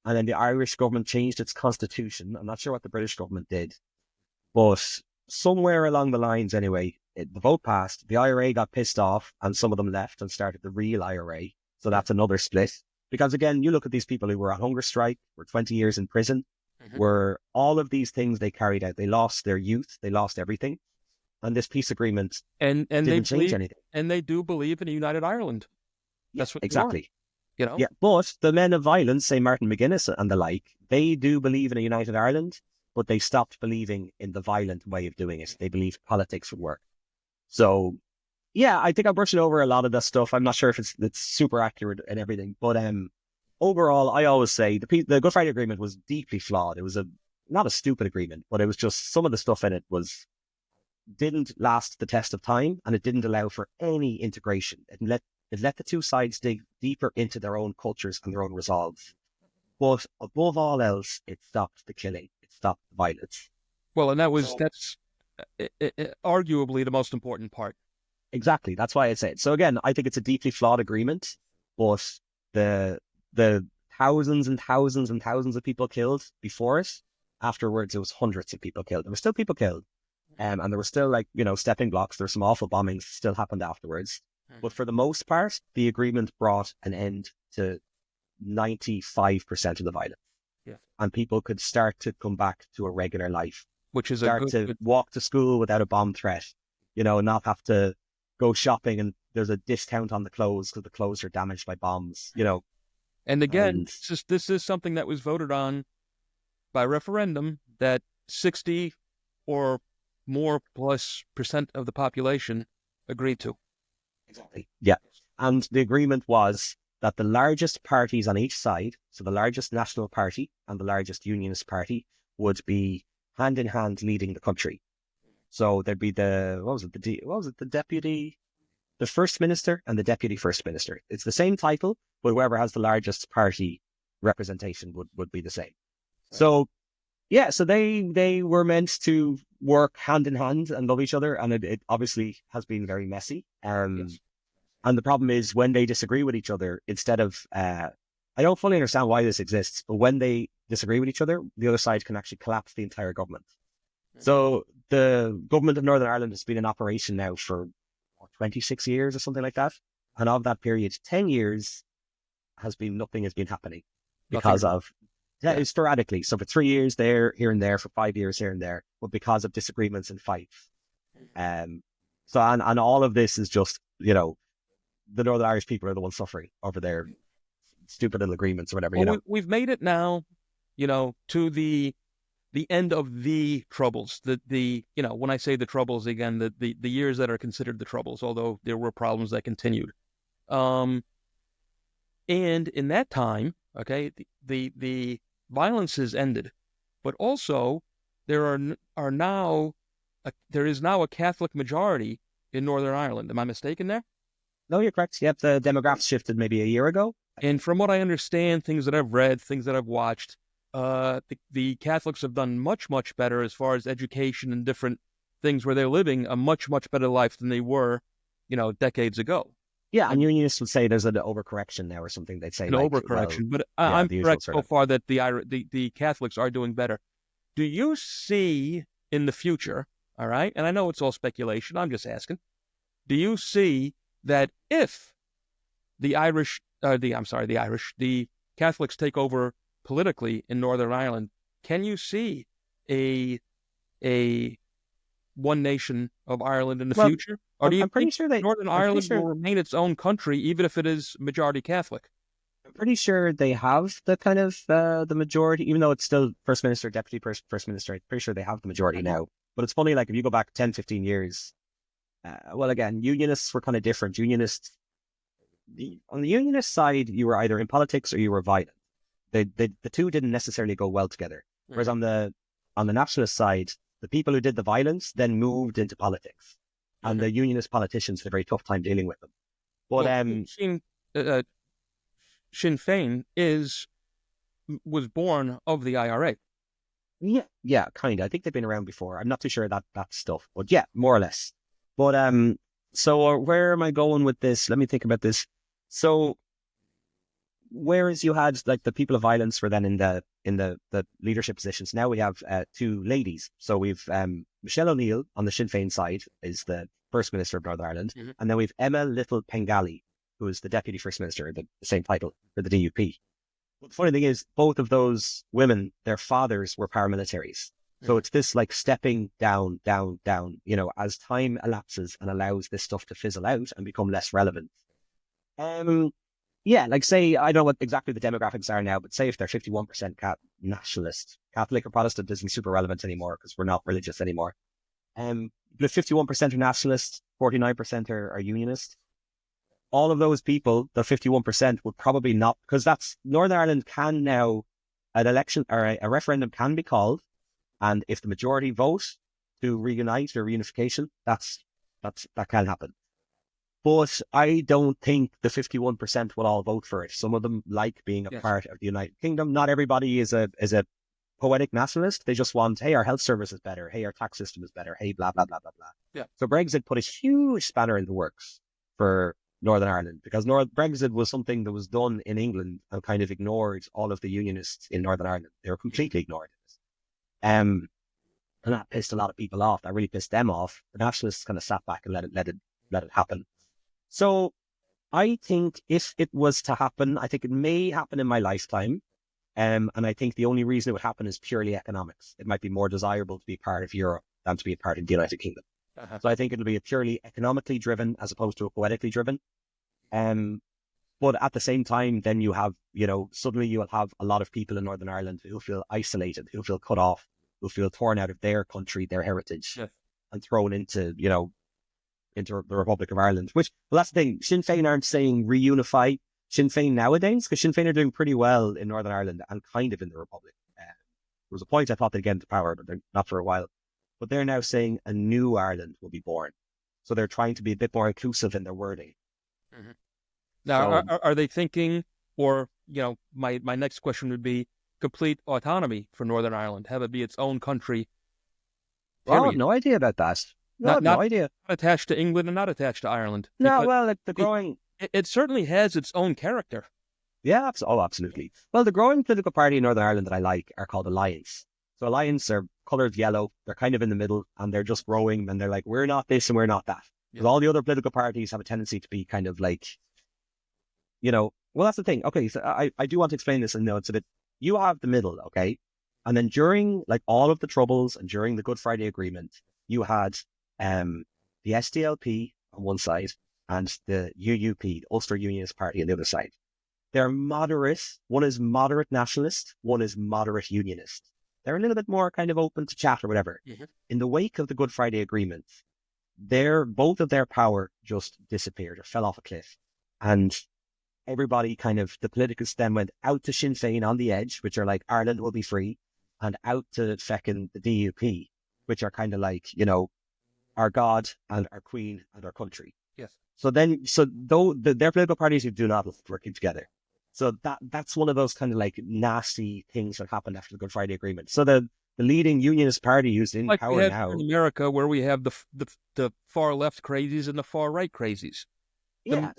then the Irish government changed its constitution. I'm not sure what the British government did. But somewhere along the lines, anyway, the vote passed. The IRA got pissed off and some of them left and started the real IRA. So that's another split. Because again, you look at these people who were on hunger strike, were 20 years in prison, were all of these things they carried out. They lost their youth. They lost everything. And this peace agreement didn't change anything. And they do believe in a united Ireland. That's what exactly. Yeah, but the men of violence, say Martin McGuinness and the like, they do believe in a united Ireland, but they stopped believing in the violent way of doing it. They believed politics would work. So, yeah, I think I'm brushing over a lot of that stuff. I'm not sure if it's super accurate and everything, but overall, I always say the Good Friday Agreement was deeply flawed. It was not a stupid agreement, but it was just some of the stuff in it didn't last the test of time, and it didn't allow for any integration. It let the two sides dig deeper into their own cultures and their own resolves. But above all else, it stopped the killing. It stopped the violence. Well, and that's arguably the most important part. Exactly. That's why I say it. So again, I think it's a deeply flawed agreement, but the thousands and thousands and thousands of people killed before it, afterwards it was hundreds of people killed. There were still people killed. And there were still stepping blocks. There were some awful bombings still happened afterwards. But for the most part, the agreement brought an end to 95% of the violence. Yeah. And people could start to come back to a regular life. Which is start to walk to school without a bomb threat, not have to go shopping and there's a discount on the clothes because the clothes are damaged by bombs, And again, this is something that was voted on by referendum that 60 or more plus % of the population agreed to. Exactly. Yeah. And the agreement was that the largest parties on each side, so the largest national party and the largest unionist party, would be hand in hand leading the country. So there'd be the first minister and the deputy first minister. It's the same title, but whoever has the largest party representation would be the same. Right. So yeah, so they were meant to work hand in hand and love each other, and it obviously has been very messy. Yes. And the problem is when they disagree with each other, instead of I don't fully understand why this exists, but when they disagree with each other, the other side can actually collapse the entire government. So the government of Northern Ireland has been in operation now for 26 years or something like that. And of that period, 10 years nothing has been happening because of sporadically. So for 3 years there, here and there, for 5 years here and there, but because of disagreements and fights. So all of this is just, the Northern Irish people are the ones suffering over their stupid little agreements or whatever. Well, we've made it now, to the end of the Troubles. When I say the Troubles again, the years that are considered the Troubles, although there were problems that continued. And in that time, okay, the violence has ended, but also there is now a Catholic majority in Northern Ireland. Am I mistaken there? No, you're correct. Yep, the demographics shifted maybe a year ago. And from what I understand, things that I've read, things that I've watched, the Catholics have done much, much better as far as education and different things where they're living a much, much better life than they were, decades ago. Yeah, and unionists would say there's an overcorrection now or something. They'd say an overcorrection, but I'm correct so far that the Catholics are doing better. Do you see in the future, all right, and I know it's all speculation, I'm just asking, do you see that if the Catholics take over politically in Northern Ireland, can you see a one nation of Ireland in the future? Or do you think Northern Ireland will remain its own country even if it is majority Catholic? I'm pretty sure they have the kind of the majority, even though it's still First Minister, Deputy First Minister. I'm pretty sure they have the majority now. But it's funny, like if you go back 10, 15 years, again, unionists were kind of different. On the unionist side, you were either in politics or you were violent. The two didn't necessarily go well together. Whereas on the nationalist side, the people who did the violence then moved into politics, and the unionist politicians had a very tough time dealing with them. But Sinn Féin was born of the IRA. Yeah, kind of. I think they've been around before. I'm not too sure that stuff, but yeah, more or less. But so where am I going with this? Let me think about this. So, whereas you had like the people of violence were then in the leadership positions, now we have two ladies. So we've Michelle O'Neill on the Sinn Féin side is the First Minister of Northern Ireland, and then we've Emma Little Pengelly, who is the Deputy First Minister, the same title for the DUP. But the funny thing is, both of those women, their fathers were paramilitaries. So it's this like stepping down, as time elapses and allows this stuff to fizzle out and become less relevant. Like say, I don't know what exactly the demographics are now, but say if they're 51% nationalist, Catholic or Protestant isn't super relevant anymore because we're not religious anymore. But if 51% are nationalist, 49% are unionist, all of those people, the 51% would probably not, because that's Northern Ireland can now, an election or a referendum can be called. And if the majority vote to reunite or reunification, that can happen. But I don't think the 51% will all vote for it. Some of them like being a part of the United Kingdom. Not everybody is a poetic nationalist. They just want, hey, our health service is better. Hey, our tax system is better. Hey, blah, blah, blah, blah, blah. Yeah. So Brexit put a huge spanner in the works for Northern Ireland because Brexit was something that was done in England and kind of ignored all of the unionists in Northern Ireland. They were completely ignored. And that pissed a lot of people off. That really pissed them off. The nationalists kind of sat back and let it happen. So I think if it was to happen, I think it may happen in my lifetime. And I think the only reason it would happen is purely economics. It might be more desirable to be part of Europe than to be a part of the United Kingdom. So I think it'll be a purely economically driven as opposed to a poetically driven. But at the same time, then you have, suddenly you will have a lot of people in Northern Ireland who feel isolated, who feel cut off, who feel torn out of their country, their heritage, and thrown into the Republic of Ireland. Which, well, that's the thing. Sinn Féin aren't saying reunify Sinn Féin nowadays, because Sinn Féin are doing pretty well in Northern Ireland and kind of in the Republic. There was a point I thought they'd get into power, but they're not for a while. But they're now saying a new Ireland will be born. So they're trying to be a bit more inclusive in their wording. Mm-hmm. Now, are they thinking, or, my next question would be complete autonomy for Northern Ireland, have it be its own country? Well, I have no idea about that. I have no idea. Not attached to England and not attached to Ireland. No, well, the growing... It certainly has its own character. Yeah, absolutely. Well, the growing political party in Northern Ireland that I like are called Alliance. So Alliance are coloured yellow. They're kind of in the middle, and they're just growing, and they're like, we're not this and we're not that. Because all the other political parties have a tendency to be kind of like, well, that's the thing. Okay, so I do want to explain this, and it's a bit, you have the middle, okay? And then during all of the Troubles and during the Good Friday Agreement, you had the SDLP on one side and the UUP, the Ulster Unionist Party, on the other side. They're moderate. One is moderate nationalist, one is moderate unionist. They're a little bit more kind of open to chat or whatever. Mm-hmm. In the wake of the Good Friday Agreement, both of their power just disappeared or fell off a cliff. And everybody the political stem went out to Sinn Féin on the edge, which are like, Ireland will be free, and out to feckin' the DUP, which are kind of like, our God and our Queen and our country. Yes. So their political parties who do not working together. So that's one of those kind of like nasty things that happened after the Good Friday Agreement. So the leading unionist party who's in power now in America, where we have the far left crazies and the far right crazies. You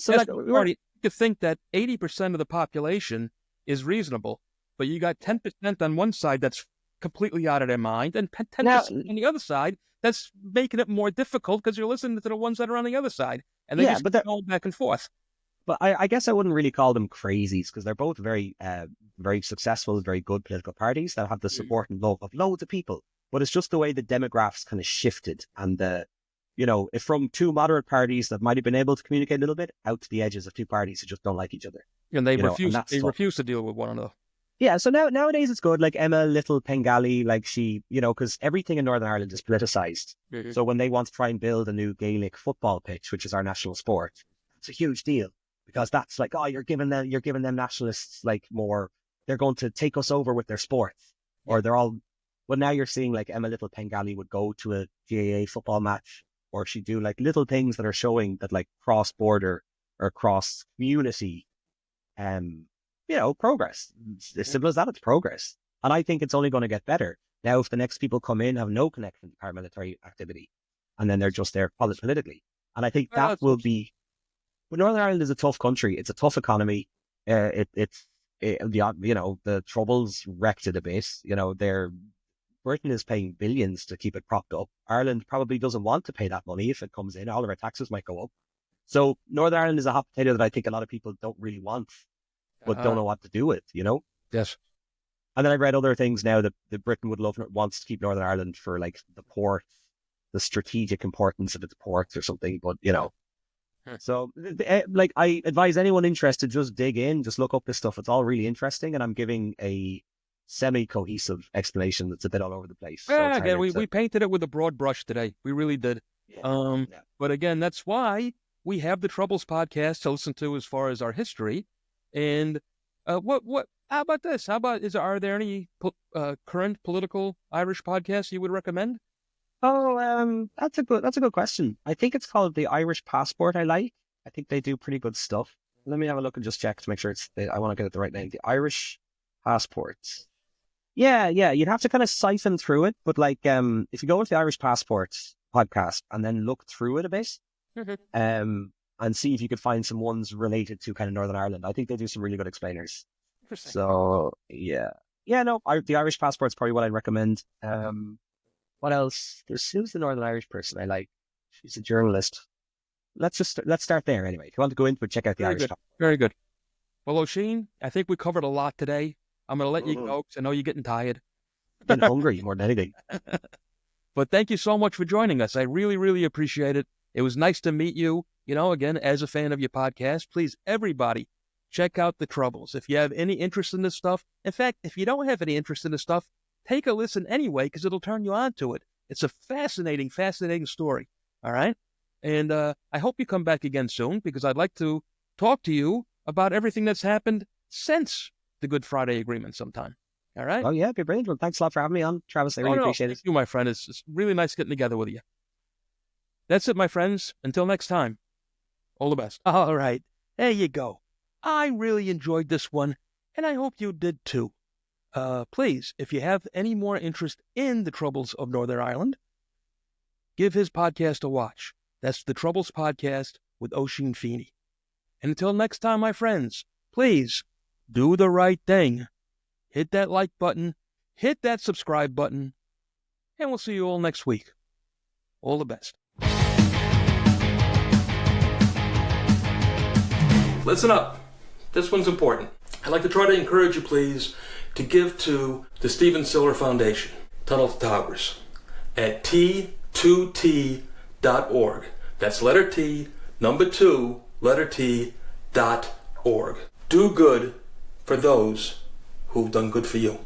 could think that 80% of the population is reasonable, but you got 10% on one side that's completely out of their mind, and 10% on the other side that's making it more difficult because you're listening to the ones that are on the other side, and they just go back and forth. But I guess I wouldn't really call them crazies, because they're both very, very successful, very good political parties that have the support and love of loads of people. But it's just the way the demographics kind of shifted, and if from two moderate parties that might have been able to communicate a little bit out to the edges of two parties who just don't like each other. And they refuse to deal with one another. Yeah, so nowadays it's good. Like Emma Little Pengali, like she, because everything in Northern Ireland is politicised. Mm-hmm. So when they want to try and build a new Gaelic football pitch, which is our national sport, it's a huge deal, because that's like, you're giving them nationalists like more. They're going to take us over with their sports, or they're all. Well, now you're seeing like Emma Little Pengali would go to a GAA football match, or she'd do like little things that are showing that like cross border or cross community, progress. It's as simple as that. It's progress. And I think it's only going to get better. Now, if the next people come in, have no connection to paramilitary activity, and then they're just there politically. And I think that will be... But Northern Ireland is a tough country. It's a tough economy. The Troubles wrecked it a bit. Britain is paying billions to keep it propped up. Ireland probably doesn't want to pay that money if it comes in. All of our taxes might go up. So Northern Ireland is a hot potato that I think a lot of people don't really want, but don't know what to do with, Yes. And then I've read other things now that Britain wants to keep Northern Ireland for like the ports, the strategic importance of its ports or something, but So like I advise anyone interested, just dig in, just look up this stuff. It's all really interesting, and I'm giving a semi-cohesive explanation that's a bit all over the place. Yeah, again, we painted it with a broad brush today. We really did. Yeah. But again, that's why we have the Troubles podcast to listen to as far as our history. And what? How about this? Are there any current political Irish podcasts you would recommend? Oh, that's a good question. I think it's called The Irish Passport. I think they do pretty good stuff. Let me have a look and just check to make sure I want to get it the right name. The Irish Passport. Yeah. You'd have to kind of siphon through it, but like, if you go with the Irish Passport podcast and then look through it a bit, and see if you could find some ones related to kind of Northern Ireland. I think they do some really good explainers. Interesting. So the Irish Passport is probably what I'd recommend. What else? Who's the Northern Irish person I like? She's a journalist. let's start there anyway. If you want to go into it, check out the Irish Top. Very good. Well, Oisin, I think we covered a lot today. I'm going to let you go because I know you're getting tired. I'm hungry more than anything. But thank you so much for joining us. I really, really appreciate it. It was nice to meet you. Again, as a fan of your podcast, please, everybody, check out The Troubles. If you have any interest in this stuff, in fact, if you don't have any interest in this stuff, take a listen anyway because it'll turn you on to it. It's a fascinating, fascinating story. All right? And I hope you come back again soon because I'd like to talk to you about everything that's happened since the Good Friday Agreement sometime. All right? Oh, yeah, it'd be brilliant. Well, thanks a lot for having me on, Travis. I really appreciate it. Thank you, my friend. It's really nice getting together with you. That's it, my friends. Until next time, all the best. All right. There you go. I really enjoyed this one, and I hope you did too. Please, if you have any more interest in the Troubles of Northern Ireland, give his podcast a watch. That's the Troubles Podcast with Oisin Feeney. And until next time, my friends, please do the right thing. Hit that like button, hit that subscribe button, and we'll see you all next week. All the best. Listen up. This one's important. I'd like to try to encourage you, please, to give to the Stephen Siller Foundation, Tunnel to Towers, at T2T.org. That's letter T, number 2, letter T.org. Do good for those who've done good for you.